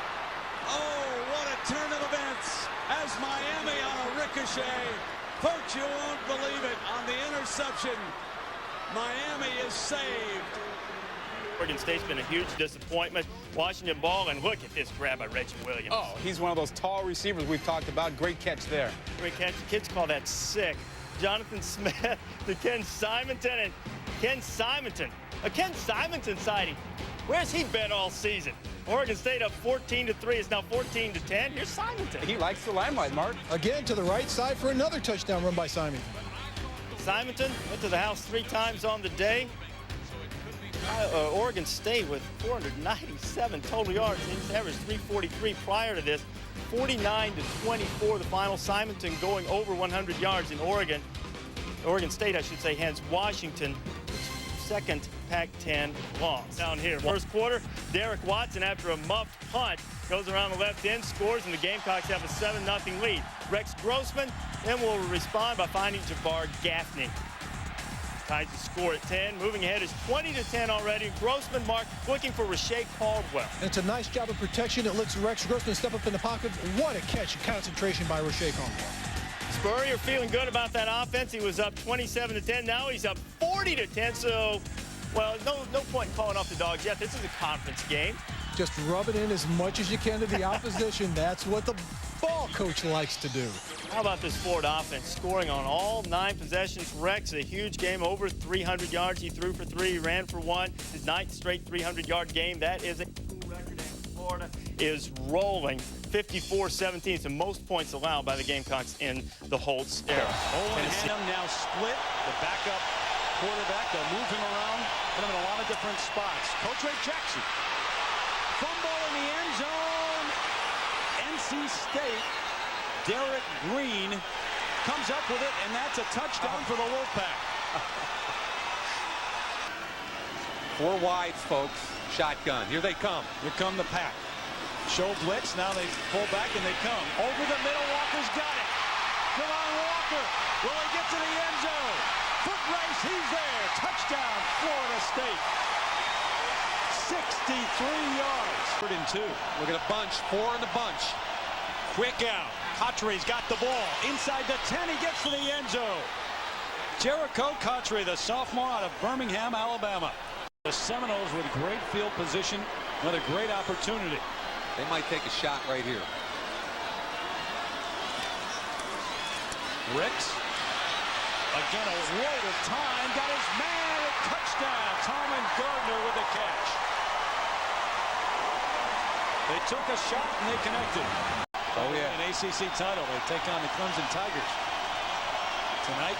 Oh, what a turn of events as Miami on a ricochet. Folks, you won't believe it. On the interception, Miami is saved. Oregon State's been a huge disappointment. Washington ball, and look at this grab by Reggie Williams. Oh, he's one of those tall receivers we've talked about. Great catch there. Great catch. The kids call that sick. Jonathan Smith to Ken Simonton, and Ken Simonton. A Ken Simonton sighting. Where's he been all season? Oregon State up 14-3. It's now 14-10. Here's Simonton. He likes the limelight, Mark. Again to the right side for another touchdown run by Simonton. Simonton went to the house 3 times on the day. Oregon State with 497 total yards. He's averaged 343 prior to this. 49-24 the final. Simonton going over 100 yards in Oregon. Oregon State, I should say, hands Washington second Pac-10 loss. Down here, first quarter, Derek Watson, after a muffed punt, goes around the left end, scores, and the Gamecocks have a 7-0 lead. Rex Grossman then will respond by finding Jabbar Gaffney. Ties the score at 10. Moving ahead is 20-10 already. Grossman, Mark, looking for Rashae Caldwell. And it's a nice job of protection. It looks Rex Grossman step up in the pocket. What a catch and concentration by Rashae Caldwell. Spurrier feeling good about that offense. He was up 27-10. Now he's up 40-10. So, well, no point in calling off the Dogs yet. This is a conference game. Just rub it in as much as you can to the opposition. That's what the ball coach likes to do. How about this Florida offense scoring on all 9 possessions? Rex, a huge game, over 300 yards. He threw for 3, he ran for 1. His 9th straight 300-yard game. That is a record, and Florida is rolling. 54-17. It's the most points allowed by the Gamecocks in the Holtz era. Owen Hannum now split. The backup quarterback. They'll move him around, put him in a lot of different spots. Coach Ray Jackson. Fumble in the end zone. NC State. Derek Green comes up with it, and that's a touchdown for the Wolfpack. 4 wide, folks. Shotgun. Here they come. Here come the Pack. Show blitz. Now they pull back and they come. Over the middle. Walker's got it. Javon Walker. Will he get to the end zone? Foot race. He's there. Touchdown, Florida State. 63 yards. 3rd and 2. Look at a bunch. 4 in the bunch. Quick out. Cotre's got the ball. Inside the 10. He gets to the end zone. Jericho Cotchery, the sophomore out of Birmingham, Alabama. The Seminoles with great field position, another great opportunity. They might take a shot right here. Ricks, again a world of time, got his man, a touchdown. Tomlin Gardner with the catch. They took a shot and they connected. Oh yeah, an ACC title. They take on the Clemson Tigers tonight.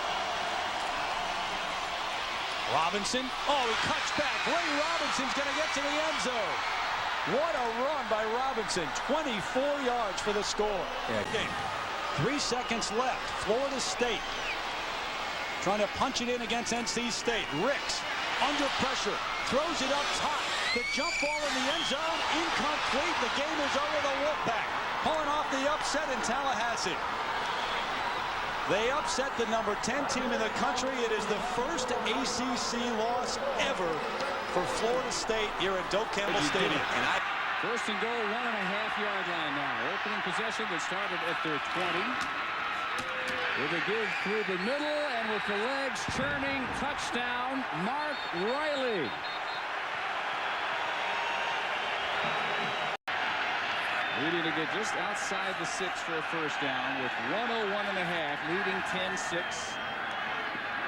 Robinson, oh, he cuts back. Ray Robinson's going to get to the end zone. What a run by Robinson. 24 yards for the score. Yeah. 3 seconds left. Florida State trying to punch it in against NC State. Ricks under pressure, throws it up top. The jump ball in the end zone, incomplete. The game is over. The Wolfpack pulling off the upset in Tallahassee. They upset the number 10 team in the country. It is the first ACC loss ever for Florida State here at Doak Campbell Stadium. First and goal, 1.5-yard line now. Opening possession that started at their 20. With a give through the middle and with the legs churning, touchdown, Mark Riley. Needing to get just outside the 6 for a first down with 101.5, leading 10-6.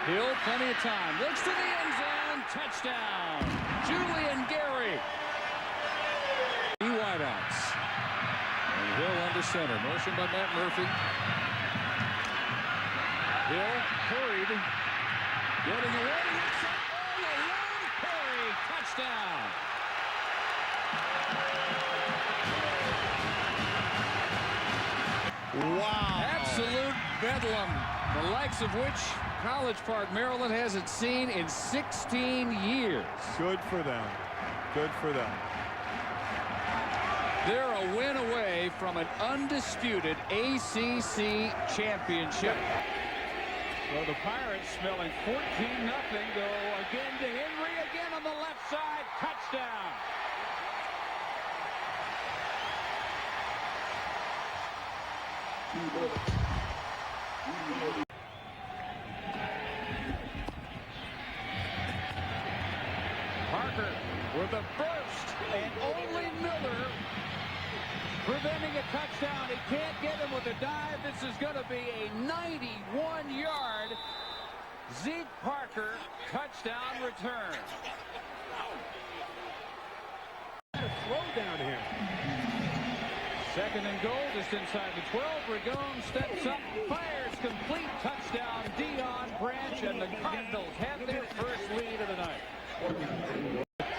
Hill, plenty of time. Looks to the end zone. Touchdown. Julian Gary. Wideouts. And Hill under center. Motion by Matt Murphy. Hill hurried. Getting away. Perry. Touchdown. Wow. Absolute bedlam. The likes of which College Park, Maryland hasn't seen in 16 years. Good for them. Good for them. They're a win away from an undisputed ACC championship. So the Pirates smelling 14-0. Go again to Henry, again on the left side. Touchdown. Parker with the first and only Miller preventing a touchdown. He can't get him with a dive. This is going to be a 91-yard Zeke Parker touchdown return. A throw down here. Second and goal, just inside the 12. Ragone steps up, fires complete, touchdown. Dion Branch, and the Cardinals have their first lead of the night.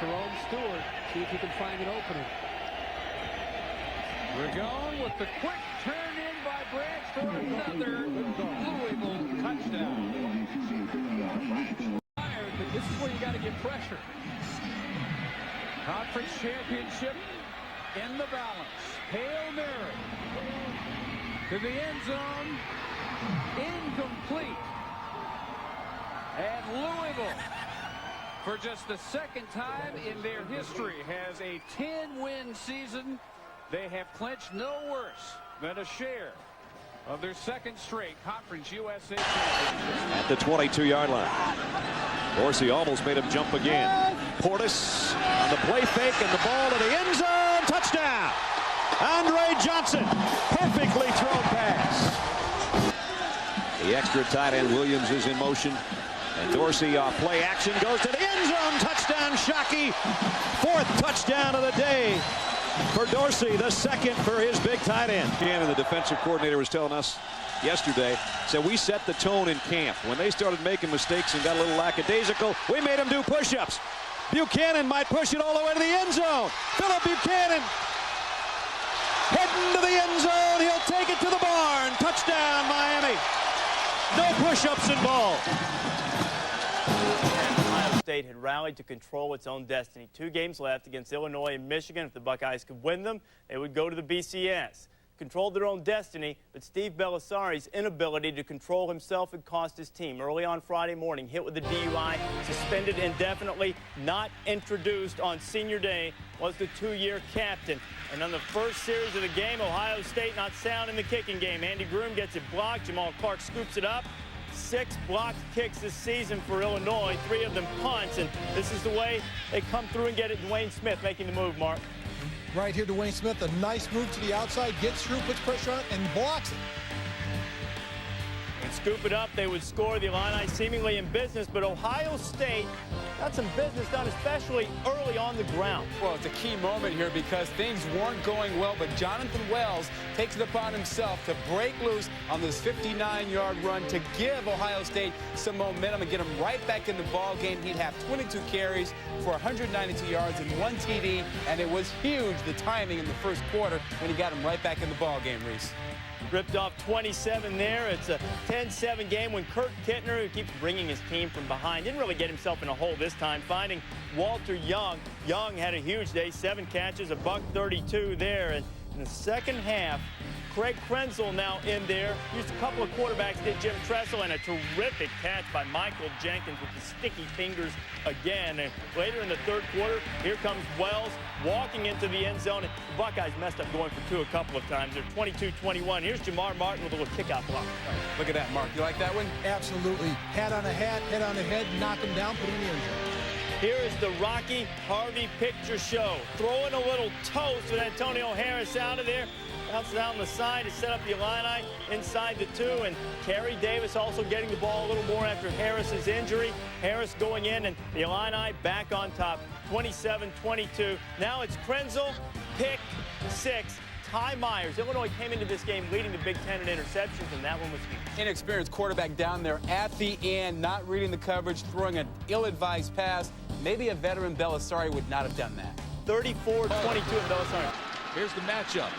Jerome Stewart, see if he can find an opening. Ragone with the quick turn in by Branch for another Louisville touchdown. But this is where you got to get pressure. Conference championship in the balance. Hail Mary to the end zone. Incomplete. And Louisville, for just the second time in their history, has a 10-win season. They have clinched no worse than a share of their second straight Conference USA championship. At the 22-yard line. Dorsey almost made him jump again. Portis on the play fake and the ball to the end zone. Touchdown. Andre Johnson. Perfectly thrown pass. The extra tight end Williams is in motion. And Dorsey off play action goes to the end zone. Touchdown Shockey. Fourth touchdown of the day for Dorsey, the second for his big tight end. And the defensive coordinator was telling us yesterday, said we set the tone in camp. When they started making mistakes and got a little lackadaisical, we made them do push-ups. Buchanan might push it all the way to the end zone. Philip Buchanan heading to the end zone. He'll take it to the barn. Touchdown, Miami. No push-ups involved. Ohio State had rallied to control its own destiny. 2 games left against Illinois and Michigan. If the Buckeyes could win them, they would go to the BCS. Controlled their own destiny, but Steve Belisari's inability to control himself had cost his team. Early on Friday morning, hit with a DUI, suspended indefinitely, not introduced on senior day, was the 2-year captain. And on the first series of the game, Ohio State not sound in the kicking game. Andy Groom gets it blocked. Jamal Clark scoops it up. 6 blocked kicks this season for Illinois, 3 of them punts, and this is the way they come through and get it. Dwayne Smith making the move, Mark. Right here, Dwayne Smith, a nice move to the outside, gets through, puts pressure on it, and blocks it. And scoop it up, they would score. The Illini seemingly in business, but Ohio State got some business done, especially early on the ground. Well, it's a key moment here because things weren't going well, but Jonathan Wells takes it upon himself to break loose on this 59-yard run to give Ohio State some momentum and get him right back in the ball game. He'd have 22 carries for 192 yards and 1 TD, and it was huge, the timing in the first quarter when he got him right back in the ball game, Reese. Ripped off 27 there. It's a 10-7 game when Kurt Kittner, who keeps bringing his team from behind, didn't really get himself in a hole this time, finding Walter Young. Young had a huge day, 7 catches, a $132 there. And in the second half, Craig Krenzel now in there. Used a couple of quarterbacks, did Jim Tressel, and a terrific catch by Michael Jenkins with the sticky fingers again. And later in the third quarter, here comes Wells walking into the end zone. And the Buckeyes messed up going for 2 a couple of times. They're 22-21. Here's Jamar Martin with a little kickout block. Look at that, Mark. You like that one? Absolutely. Hat on a hat, head on a head, knock him down, put him in the end zone. Here is the Rocky Harvey picture show. Throwing a little toast with Antonio Harris out of there. Bounces down the side to set up the Illini inside the 2, and Kerry Davis also getting the ball a little more after Harris's injury. Harris going in, and the Illini back on top, 27-22. Now it's Krenzel, pick 6. Ty Myers. Illinois came into this game leading the Big Ten in interceptions, and that one was huge. Inexperienced quarterback down there at the end, not reading the coverage, throwing an ill-advised pass. Maybe a veteran Belisari would not have done that. 34-22 in Belisari. Here's the matchup.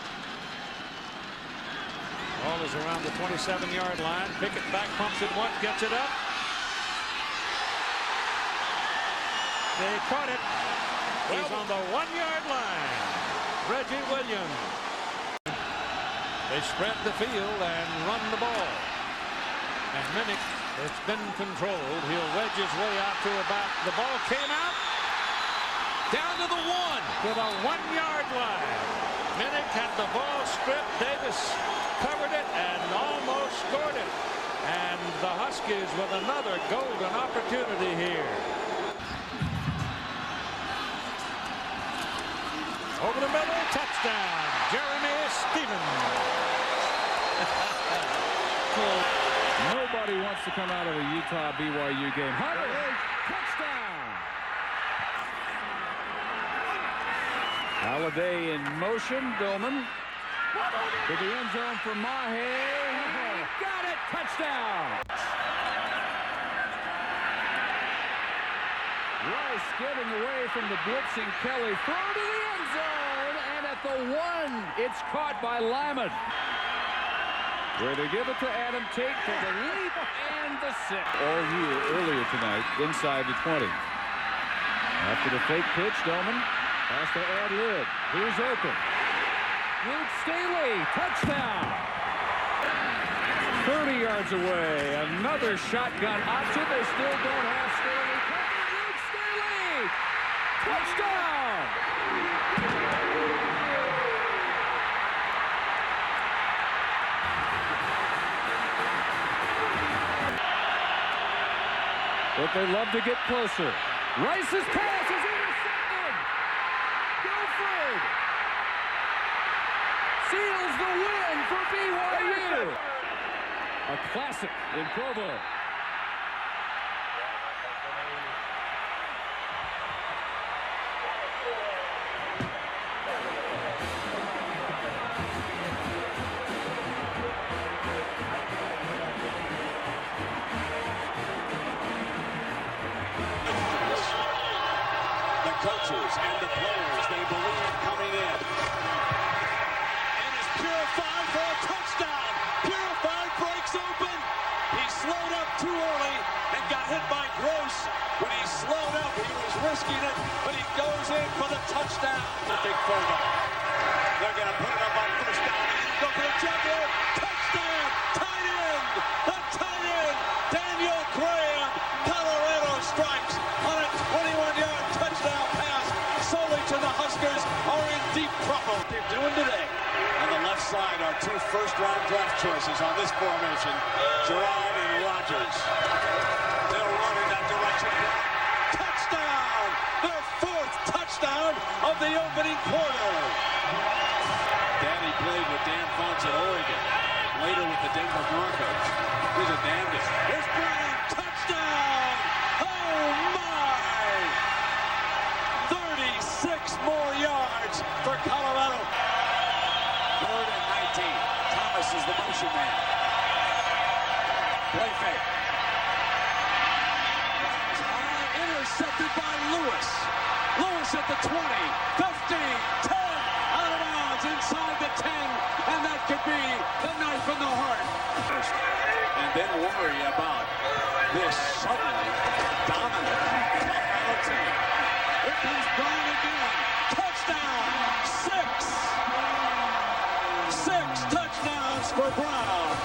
Ball is around the 27-yard line. Pickett back, pumps it once, gets it up. They caught it. He's on the 1-yard line. Reggie Williams. They spread the field and run the ball. And Minnick, it's been controlled. He'll wedge his way out to about. The ball came out. Down to the 1. To the 1-yard line. Minnick had the ball stripped. Davis covered it and almost scored it. And the Huskies with another golden opportunity here. Over the middle, touchdown, Jeremy Stevens. Nobody wants to come out of a Utah-BYU game. Hunter, touchdown. Holiday in motion, Billman. To the end zone for Mahe. Got it, touchdown. Rice getting away from the blitzing Kelly. Throw to the end zone, and at the 1, it's caught by Lyman. Where they give it to Adam Tate for the leap and the 6. All here earlier tonight, inside the 20. After the fake pitch, Doman has to add lid. Here's open. Luke Staley, touchdown. 30 yards away, another shotgun option. They still don't have Staley. Luke Staley, touchdown. But they love to get closer. Rice's pass is intercepted. Guilford seals the win for BYU. A classic in Provo. Coaches and the players, they believe coming in. And is Purified for a touchdown. Purified breaks open. He slowed up too early and got hit by Gross. When he slowed up, he was risking it, but he goes in for the touchdown. A big photo. They're going to put it up on first down. Go for the jugular. Touchdown. Tight end. The tight end. Daniel Graham. Colorado strikes on a 21-yard touchdown pass solely to the Huskers are in deep trouble. They're doing today. On the left side are 2 first-round draft choices on this formation. Gerard and Rock Chargers. They'll run in that direction. Touchdown! Their 4th touchdown of the opening quarter. Danny played with Dan Funch at Oregon. Later with the Denver Broncos. He's a damnedest. Here's Brown. Touchdown! Oh, my! 36 more yards for Colorado. 3rd and 19. Thomas is the motion man. Play fake. Intercepted by Lewis. Lewis at the 20, 15, 10, out of bounds inside the 10, and that could be the knife in the heart. And then worry about this suddenly dominant Colorado team. Here comes Brown again. Touchdown! 6 touchdowns for Brown.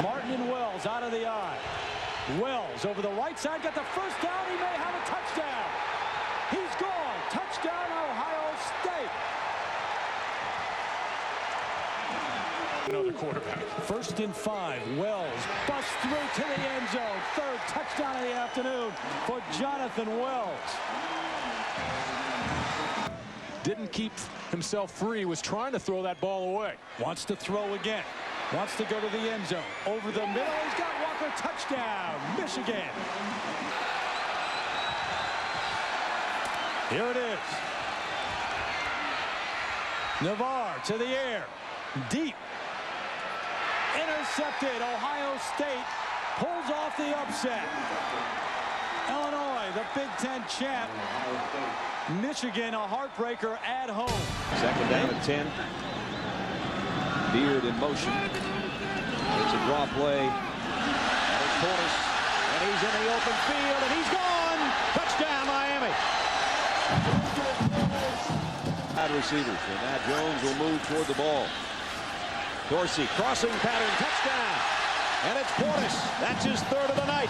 Martin and Wells out of the eye. Wells over the right side, got the first down. He may have a touchdown. He's gone. Touchdown, Ohio State. Another quarterback. 1st and 5. Wells busts through to the end zone. 3rd touchdown of the afternoon for Jonathan Wells. Didn't keep himself free. Was trying to throw that ball away. Wants to throw again. Wants to go to the end zone. Over the middle. He's got Walker. Touchdown. Michigan. Here it is. Navarre to the air. Deep. Intercepted. Ohio State pulls off the upset. Illinois, the Big Ten champ. Michigan, a heartbreaker at home. 2nd down and 10. Beard in motion. It's a draw play. And it's Portis. And he's in the open field, and he's gone. Touchdown, Miami. Wide receivers. And Matt Jones will move toward the ball. Dorsey, crossing pattern, touchdown. And it's Portis. That's his 3rd of the night.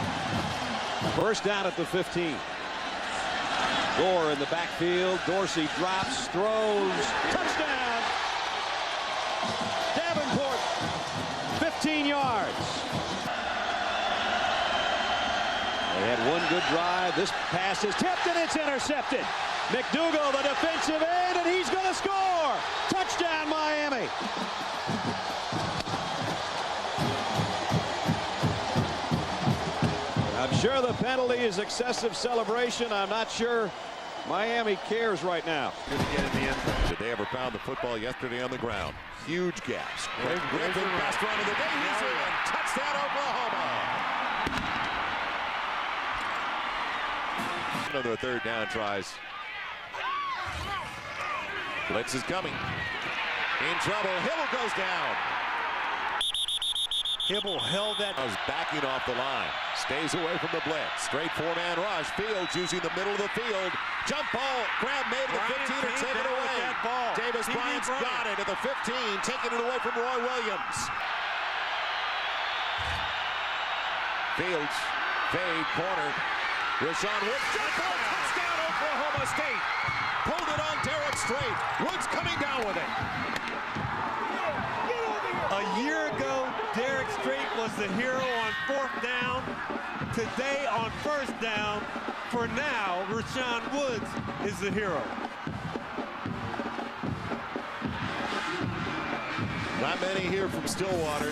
1st down at the 15. Gore in the backfield. Dorsey drops, throws. Touchdown. Davenport, 15 yards. They had one good drive. This pass is tipped and it's intercepted. McDougal, the defensive end, and he's going to score. Touchdown, Miami. I'm sure the penalty is excessive celebration. I'm not sure Miami cares right now. Good to get in the end zone. Did they ever pound the football yesterday on the ground? Huge gaps. Griffin, best run of the day. He's in. Touchdown, Oklahoma. Another 3rd down tries. Blitz is coming. In trouble. Hibble goes down. Hibble held that. Was backing off the line. Stays away from the blitz. Straight 4-man rush. Fields using the middle of the field. Jump ball. Grab made at the 15 and take it away. Davis Bryant's got it at the 15. Taking it away from Roy Williams. Fields. Fade. Corner. Rashawn Woods. Jump ball. Touchdown Oklahoma State. Pulled it on Derek Strait. Woods coming down with it. A year ago, Derek Strait was the hero on 4th down. Today on 1st down, for now, Rashawn Woods is the hero. Not many here from Stillwater,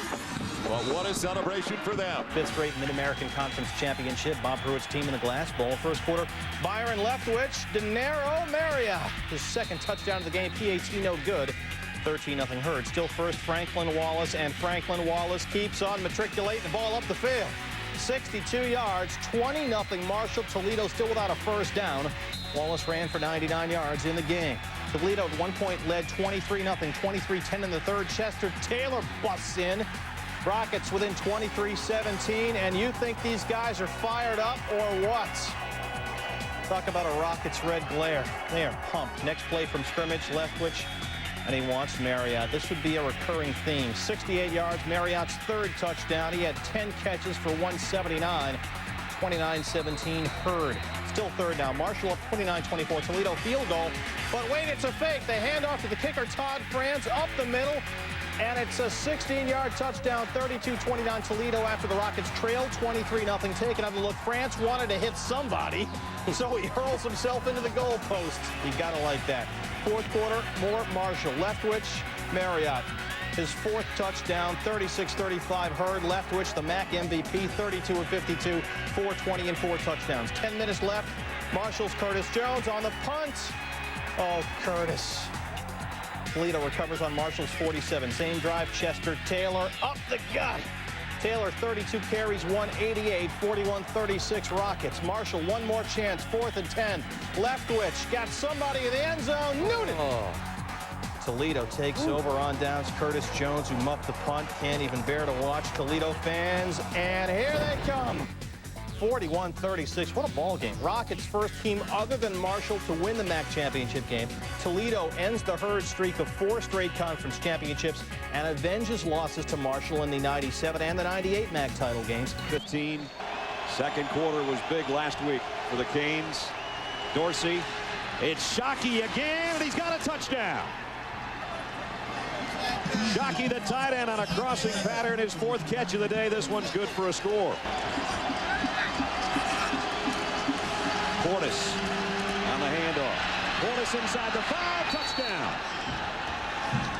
but what a celebration for them. 5th straight Mid-American Conference Championship. Bob Pruitt's team in the Glass Bowl. 1st quarter, Byron Leftwich, Dinero Maria. His 2nd touchdown of the game, PAT no good. 13-0 Herd. Still first, Franklin Wallace, and Franklin Wallace keeps on matriculating the ball up the field. 62 yards, 20-0 Marshall. Toledo still without a 1st down. Wallace ran for 99 yards in the game. Toledo at one point led 23-0, 23-10 in the 3rd. Chester Taylor busts in. Rockets within 23-17, and you think these guys are fired up or what? Talk about a Rockets red glare. They are pumped. Next play from scrimmage, Leftwich, and he wants Marriott. This would be a recurring theme. 68 yards, Marriott's 3rd touchdown. He had 10 catches for 179. 29-17 Herd. Still third now. Marshall up 29-24. Toledo field goal. But wait, it's a fake. They hand off to the kicker, Todd Franz, up the middle. And it's a 16-yard touchdown, 32-29 Toledo after the Rockets trailed 23-0. Take another look. France wanted to hit somebody, so he hurls himself into the goalpost. You gotta like that. Fourth quarter, more Marshall. Leftwich, Marriott. His fourth touchdown, 36-35 Hurd. Leftwich, the MAC MVP, 32 of 52, 420 and 4 touchdowns. 10 minutes left. Marshall's Curtis Jones on the punt. Oh, Curtis. Toledo recovers on Marshall's 47. Same drive, Chester Taylor up the gut. Taylor, 32 carries, 188, 41-36 Rockets. Marshall, one more chance, 4th and 10. Leftwich got somebody in the end zone. Noonan. Toledo takes over on downs. Curtis Jones, who muffed the punt, can't even bear to watch. Toledo fans, and here they come. 41-36. What a ball game. Rockets first team other than Marshall to win the MAC championship game. Toledo ends the Hurd streak of 4 straight conference championships and avenges losses to Marshall in the 97 and the 98 MAC title games. 15. Second quarter was big last week for the Canes. Dorsey. It's Shockey again, and he's got a touchdown. Shockey, the tight end, on a crossing pattern, his 4th catch of the day. This one's good for a score. Portis on the handoff. Portis inside the 5, touchdown.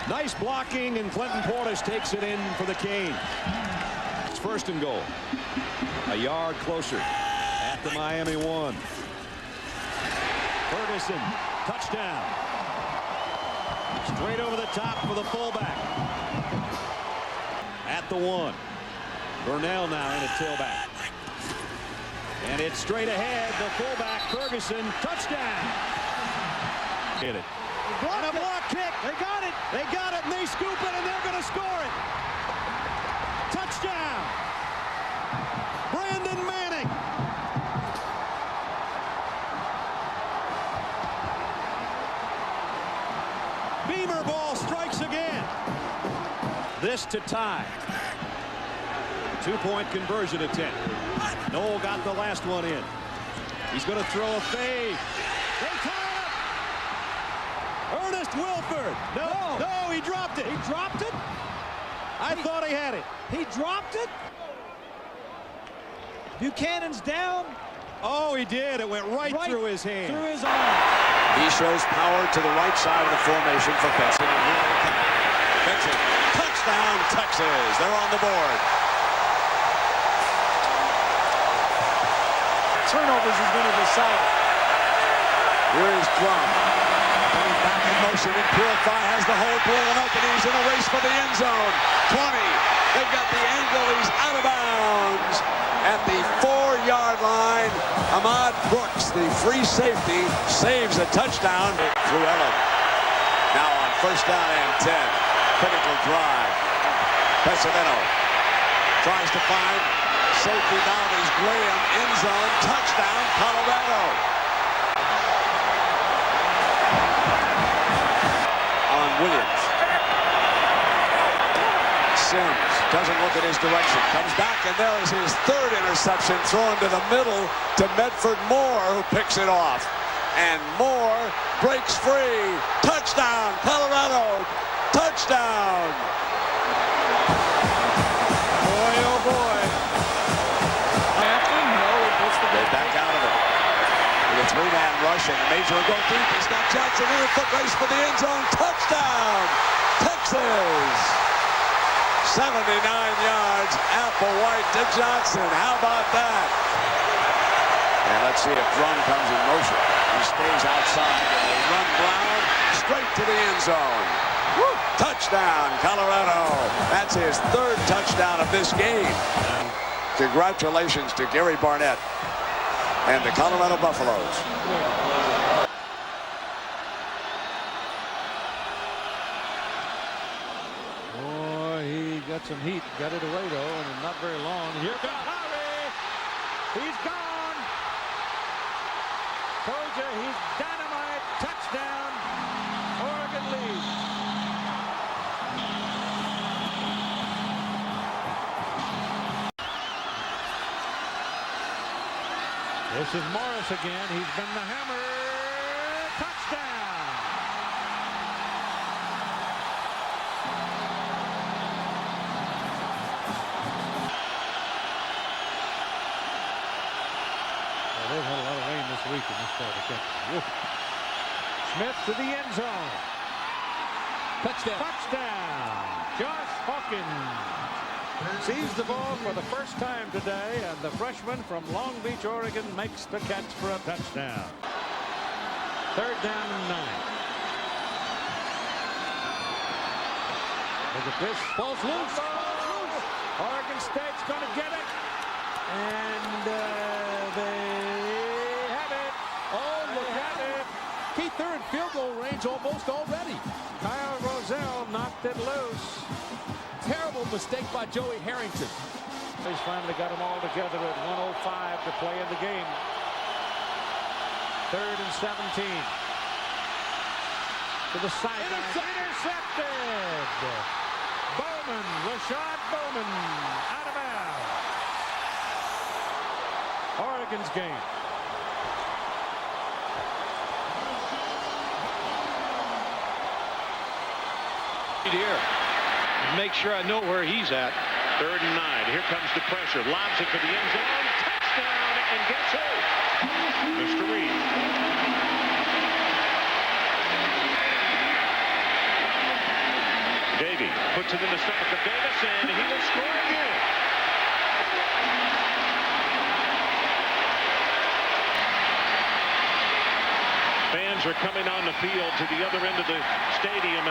Nice blocking, and Clinton Portis takes it in for the Canes. It's 1st and goal. A yard closer at the Miami 1. Ferguson, touchdown. Straight over the top for the fullback. At the 1. Burnell now in at tailback. And it's straight ahead. The fullback, Ferguson, touchdown. Hit it. And a block kick. They got it. They got it, and they scoop it, and they're going to score it. Touchdown. Brandon Manning. Beamer ball strikes again. This to tie. 2-point conversion attempt. Noel got the last one in. He's going to throw a fade. They tie it. Ernest Wilford. No, he dropped it. He dropped it? I thought he had it. He dropped it? Buchanan's down. Oh, he did. It went right through his hand. Through his arm. He shows power to the right side of the formation for Benson. Benson, touchdown, Texas. They're on the board. Turnovers is going to decide it. Here is Drum. Coming back in motion, and Purify has the hole blown up, and he's in a race for the end zone. 20. They've got the angle. He's out of bounds at the 4-yard line. Ahmad Brooks, the free safety, saves a touchdown. Llewellyn now on 1st down and 10. Critical drive. Pesavento tries to find safety down is Graham, end zone, touchdown, Colorado. On Williams. Sims doesn't look at his direction, comes back, and there is his 3rd interception thrown to the middle to Medford Moore, who picks it off. And Moore breaks free. Touchdown, Colorado. Touchdown. Boy, oh boy. They're back out of it. With a 3-man rush, and Major will go deep. He's got Johnson in a foot race for the end zone. Touchdown, Texas. 79 yards, Applewhite to Johnson. How about that? And let's see if Drum comes in motion. He stays outside, and they run Brown straight to the end zone. Woo! Touchdown, Colorado. That's his 3rd touchdown of this game. Congratulations to Gary Barnett and the Colorado Buffaloes. Boy, he got some heat. Got it away, though, and not very long. Here comes Harry. He's gone. Told you, he's dynamite. Touchdown. Oregon leads. This is Morris again. He's been the hammer. Touchdown. Well, they've had a lot of rain this week in this part of Kansas. Smith to the end zone. Touchdown. Touchdown. Josh Hawkins sees the ball for the first time today, and the freshman from Long Beach, Oregon, makes the catch for a touchdown. 3rd down and 9. Look at this. Ball's loose. Oregon State's going to get it. And they have it. Oh, look at it. Keith, they're in field goal range almost already. Kyle Rozelle knocked it loose. Terrible mistake by Joey Harrington. He's finally got them all together at 1:05 to play in the game. 3rd and 17. To the sideline. Intercepted. Bowman, Rashad Bowman, out of bounds. Oregon's game. Here. Make sure I know where he's at. 3rd and 9. Here comes the pressure. Lobs it for the end zone. Touchdown. And guess who? Mr. Reed. Davey puts it in the stomach of Davis, and he will score again. Fans are coming on the field to the other end of the stadium.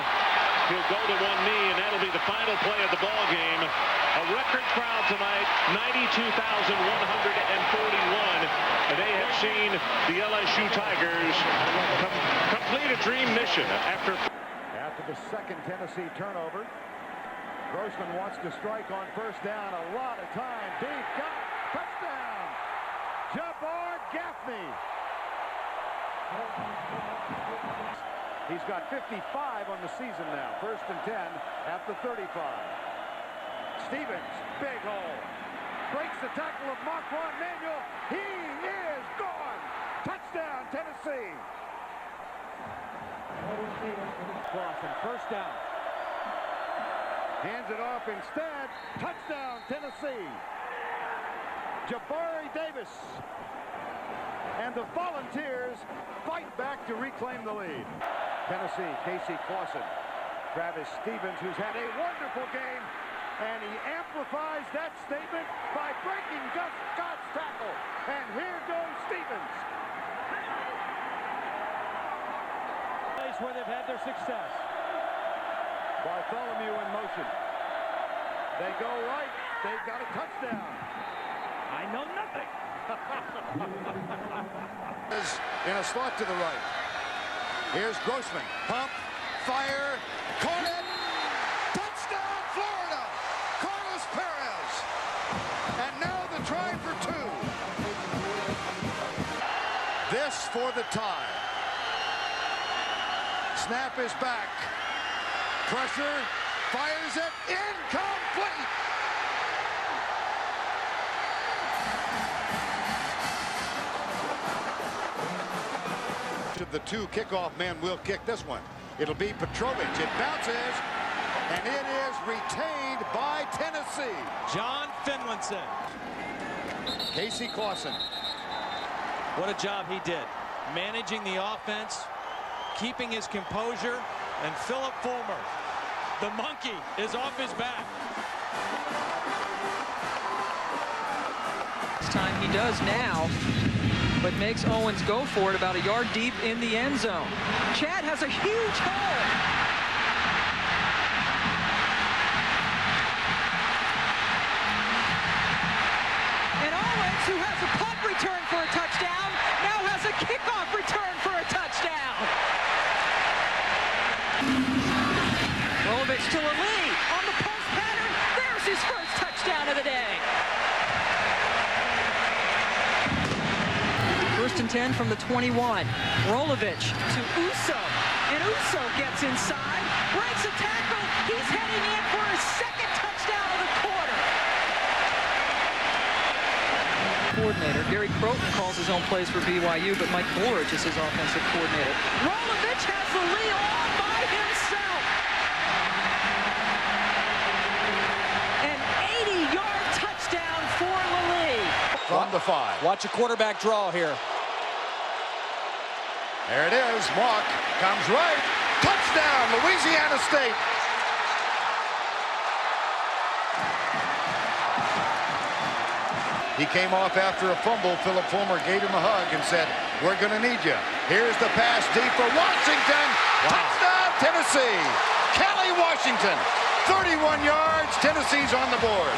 He'll go to one knee, and that'll be the final play of the ball game. A record crowd tonight, 92,141. They have seen the LSU Tigers complete a dream mission after the second Tennessee turnover. Grossman wants to strike on 1st down. A lot of time. Deep. Got it. Touchdown. Jabbar Gaffney. He's got 55 on the season now. 1st and 10 at the 35. Stevens, big hole. Breaks the tackle of Marquand Manuel. He is gone. Touchdown, Tennessee. Clausen, 1st down. Hands it off instead. Touchdown, Tennessee. Jabari Davis. And the Volunteers fight back to reclaim the lead. Tennessee, Casey Clausen. Travis Stevens, who's had a wonderful game, and he amplifies that statement by breaking Gus Scott's tackle. And here goes Stevens. Place where they've had their success. Bartholomew in motion. They go right. They've got a touchdown. I know nothing. In a slot to the right. Here's Grossman. Pump, fire, caught it. Touchdown, Florida. Carlos Perez. And now the try for 2. This for the tie. Snap is back. Pressure, fires it, incomplete. The 2 kickoff men will kick this one. It'll be Petrovic. It bounces, and it is retained by Tennessee. John Finlinson. Casey Clausen. What a job he did. Managing the offense, keeping his composure, and Philip Fulmer. The monkey is off his back. This time he does now, but makes Owens go for it about a yard deep in the end zone. Chad has a huge hole. And Owens, who has a punt return for a touchdown, now has a kickoff return for a touchdown. Rolovich to a lead on the post pattern. There's his first touchdown of the day. 1st and 10 from the 21. Rolovich to Uso. And Uso gets inside, breaks a tackle. He's heading in for his 2nd touchdown of the quarter. Coordinator Gary Croton calls his own plays for BYU, but Mike Borich is his offensive coordinator. Rolovich has the lead all by himself. An 80-yard touchdown for Lilly. From the 5. Watch a quarterback draw here. There it is. Mock comes right. Touchdown, Louisiana State. He came off after a fumble. Philip Fulmer gave him a hug and said, "We're going to need you." Here's the pass deep for Washington. Wow. Touchdown, Tennessee. Kelly Washington, 31 yards. Tennessee's on the board.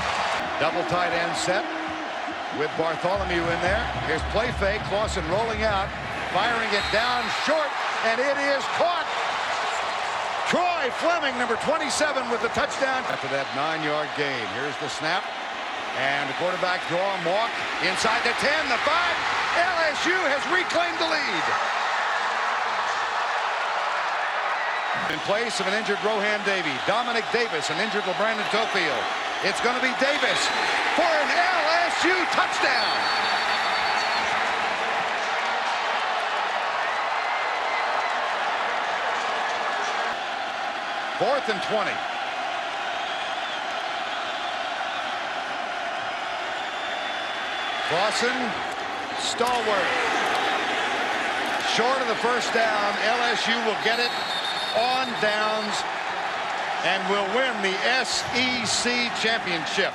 Double tight end set with Bartholomew in there. Here's play fake. Clausen rolling out, firing it down short, and it is caught. Troy Fleming, number 27, with the touchdown. After that 9-yard gain, here's the snap. And the quarterback draw, Mock inside the 10, the 5. LSU has reclaimed the lead. In place of an injured Rohan Davey, Dominic Davis, an injured LeBrandon Tofield. It's going to be Davis for an LSU touchdown. Fourth and 20. Clausen, stalwart. Short of the first down. LSU will get it on downs and will win the SEC championship.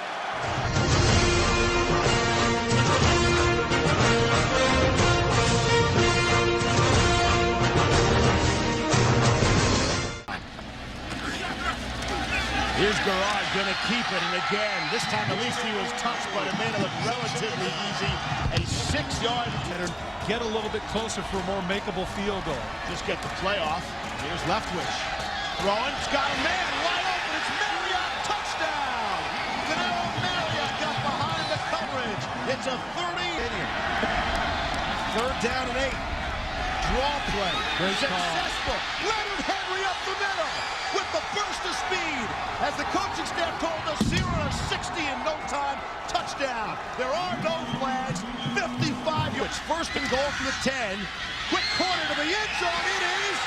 Here's Garrard going to keep it, and again, this time at least he was touched, but it made it look relatively easy. A 6-yard. Get a little bit closer for a more makeable field goal. Just get the play off. Here's Leftwich. Throwing, it's got a man wide open. It's Marriott, touchdown! Danilo Marriott got behind the coverage. It's a 30. Third down and 8. Draw play. Great successful. Leonard Henry up the middle with the burst of speed. As the coaching staff told us, 0 to 60 in no time. Touchdown. There are no flags. 55 yards. First and goal from the 10. Quick corner to the end zone. It is.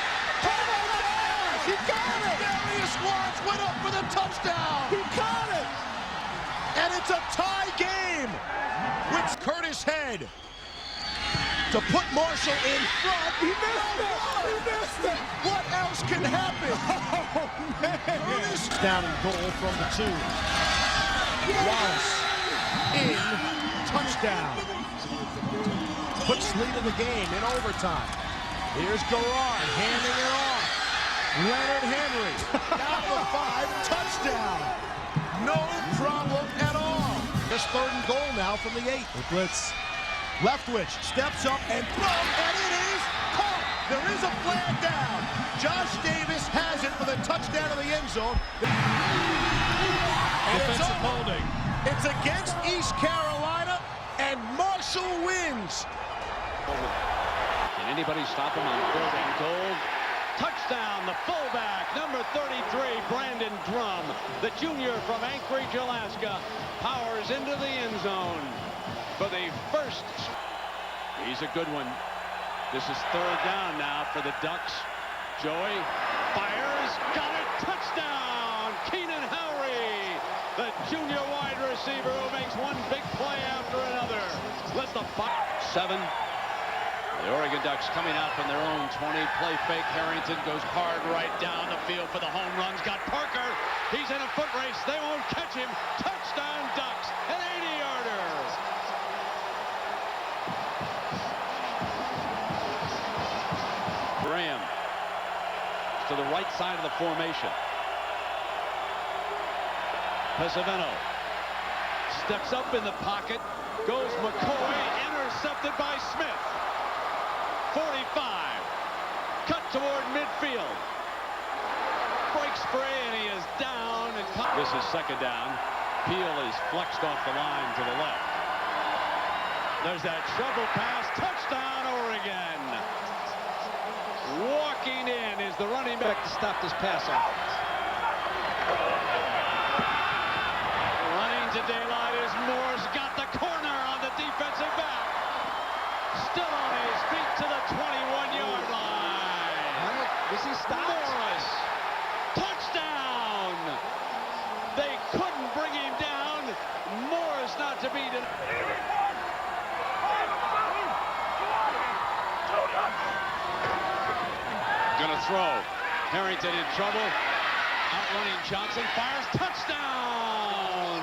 He got it. Darius Watts went up for the touchdown. He caught it. And it's a tie game with Curtis Head to put Marshall in front. He missed it. He missed it. What else can happen? Oh, man. Curtis down and goal from the 2. Wallace in. Touchdown. Puts lead in the game in overtime. Here's Garrard handing it off. Leonard Henry down to 5. Touchdown. No problem at all. Just third and goal now from the 8. The blitz. Leftwich steps up and throws, and it is caught. There is a flag down. Josh Davis has it for the touchdown of the end zone. And defensive holding. It's against East Carolina, and Marshall wins. Can anybody stop him on 3rd and goal? Touchdown, the fullback, number 33, Brandon Drum, the junior from Anchorage, Alaska, powers into the end zone for the first. He's a good one. This is 3rd down now for the Ducks. Joey fires, got it, touchdown! Keenan Howry, the junior wide receiver who makes one big play after another. Let the 7. The Oregon Ducks coming out from their own 20. Play fake. Harrington goes hard right down the field for the home runs. Got Parker. He's in a foot race. They won't catch him. Touchdown Ducks. An 80-yarder. Graham to the right side of the formation. Pesavento steps up in the pocket. Goes McCoy. Intercepted by Smith. 45. Cut toward midfield. Breaks free and he is down. And this is 2nd down. Peel is flexed off the line to the left. There's that shovel pass. Touchdown Oregon. Walking in is the running back to stop this pass offense. Running to daylight is Morse. Got the corner on the defensive back. They couldn't bring him down. Morris not to be denied. Gonna throw. Harrington in trouble. Outrunning Johnson. Fires. Touchdown!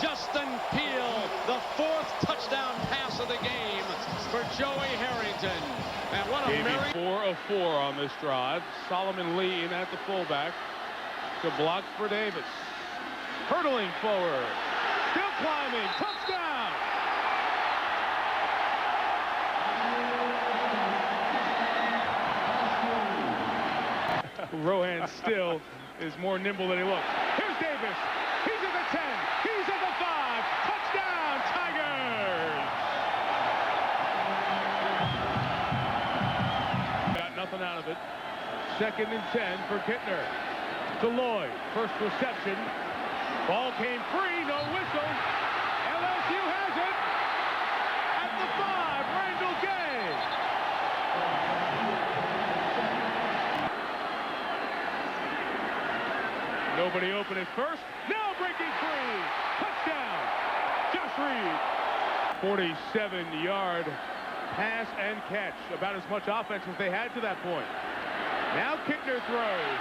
Justin Peele, the 4th touchdown pass of the game for Joey Harrington. And what a Davey 4 of 4 on this drive. Solomon Lee in at the fullback to block for Davis. Hurtling forward. Still climbing. Touchdown! Rohan still is more nimble than he looks. Here's Davis. He's at the 10. He's at the 5. Touchdown, Tigers! Got nothing out of it. 2nd and 10 for Kittner. To Lloyd. First reception. Ball came free. No whistle. LSU has it. At the 5, Randall Gay. Nobody open at first. Now breaking free. Touchdown. Josh Reed. 47-yard pass and catch. About as much offense as they had to that point. Now Kittner throws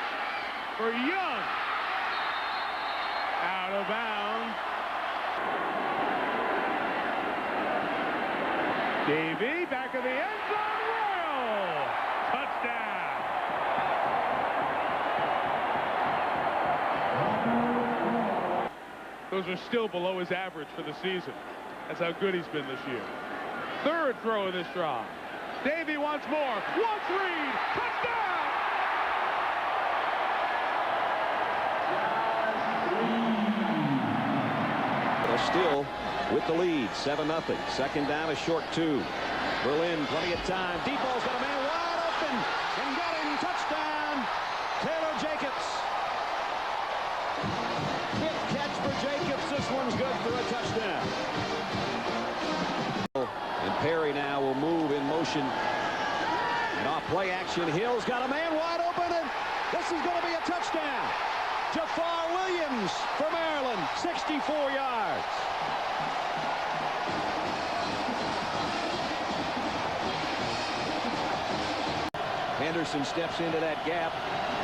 for Young. Out of bounds. Davey back of the end zone. Royal. Touchdown. Those are still below his average for the season. That's how good he's been this year. 3rd throw of this drive. Davey wants more. Wants Reed. Touchdown! Still with the lead, 7-0. 2nd down, a short 2. Berlin, plenty of time. Deep ball's got a man wide open and got him. Touchdown, Taylor Jacobs. Quick catch for Jacobs. This one's good for a touchdown. And Perry now will move in motion. And off play action, Hill's got a man wide open, and this is going to be a touchdown. Jafar Williams for Maryland, 64 yards. Henderson steps into that gap.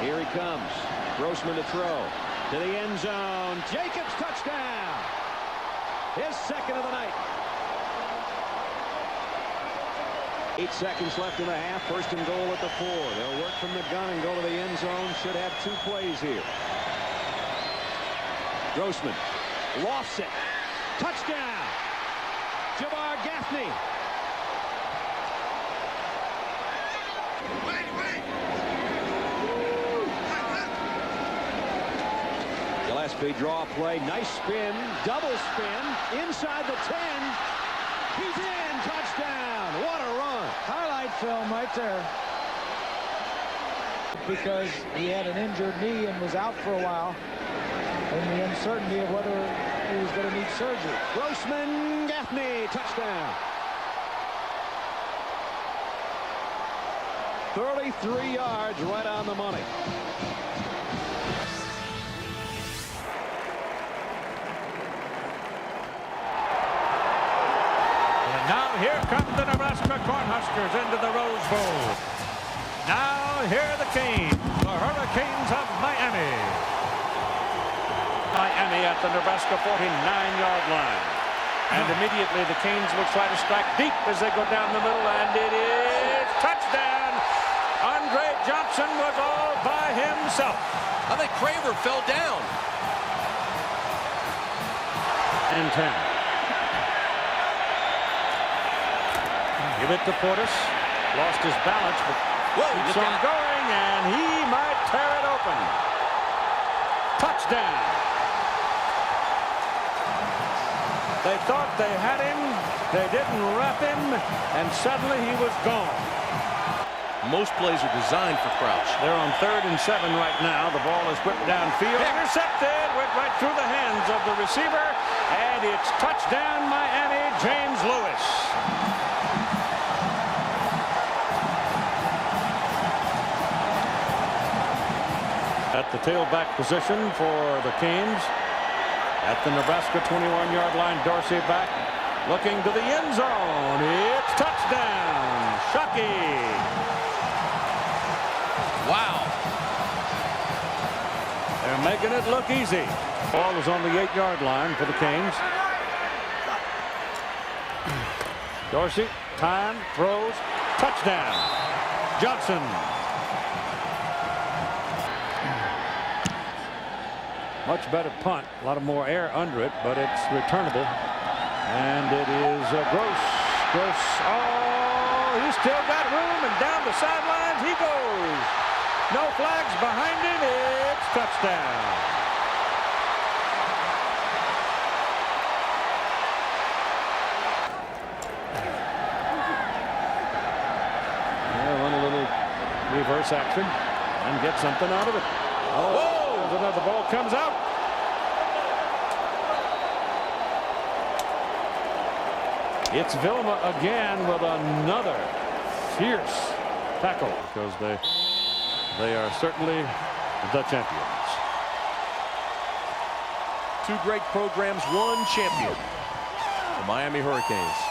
Here he comes. Grossman to throw. To the end zone. Jacobs, touchdown. His 2nd of the night. 8 seconds left in the half. 1st and goal at the 4. They'll work from the gun and go to the end zone. Should have 2 plays here. Grossman lofts it. Touchdown. Jabbar Gaffney. Gillespie draw play. Nice spin. Double spin. Inside the 10. He's in. Touchdown. What a run. Highlight film right there. Because he had an injured knee and was out for a while. And the uncertainty of whether he was going to need surgery. Grossman, Gaffney, touchdown. 33 yards, right on the money. And now here come the Nebraska Cornhuskers into the Rose Bowl. Now here are the Canes, the Hurricanes of Miami. Miami at the Nebraska 49-yard line. And immediately the Canes will try to strike deep as they go down the middle, and it is touchdown. Andre Johnson was all by himself. I think Craver fell down. And 10. Give it to Portis. Lost his balance, but keeps on going, and he might tear it open. Touchdown. They thought they had him, they didn't wrap him, and suddenly he was gone. Most plays are designed for Crouch. They're on 3rd and 7 right now. The ball is whipped downfield. Intercepted, went right through the hands of the receiver, and it's touchdown Miami, James Lewis. at the tailback position for the Canes. At the Nebraska 21-yard line, Dorsey back, looking to the end zone. It's touchdown, Shockey. Wow. They're making it look easy. Ball is on the 8-yard line for the Canes. Dorsey, time, throws, touchdown. Johnson. Much better punt. A lot of more air under it, but it's returnable. And it is Gross. Gross. Oh, he's still got room, and down the sidelines he goes. No flags behind him. It's touchdown. Run a little reverse action and get something out of it. Oh, another ball comes out. It's Vilma again with another fierce tackle, because they are certainly the champions. Two great programs, one champion. The Miami Hurricanes.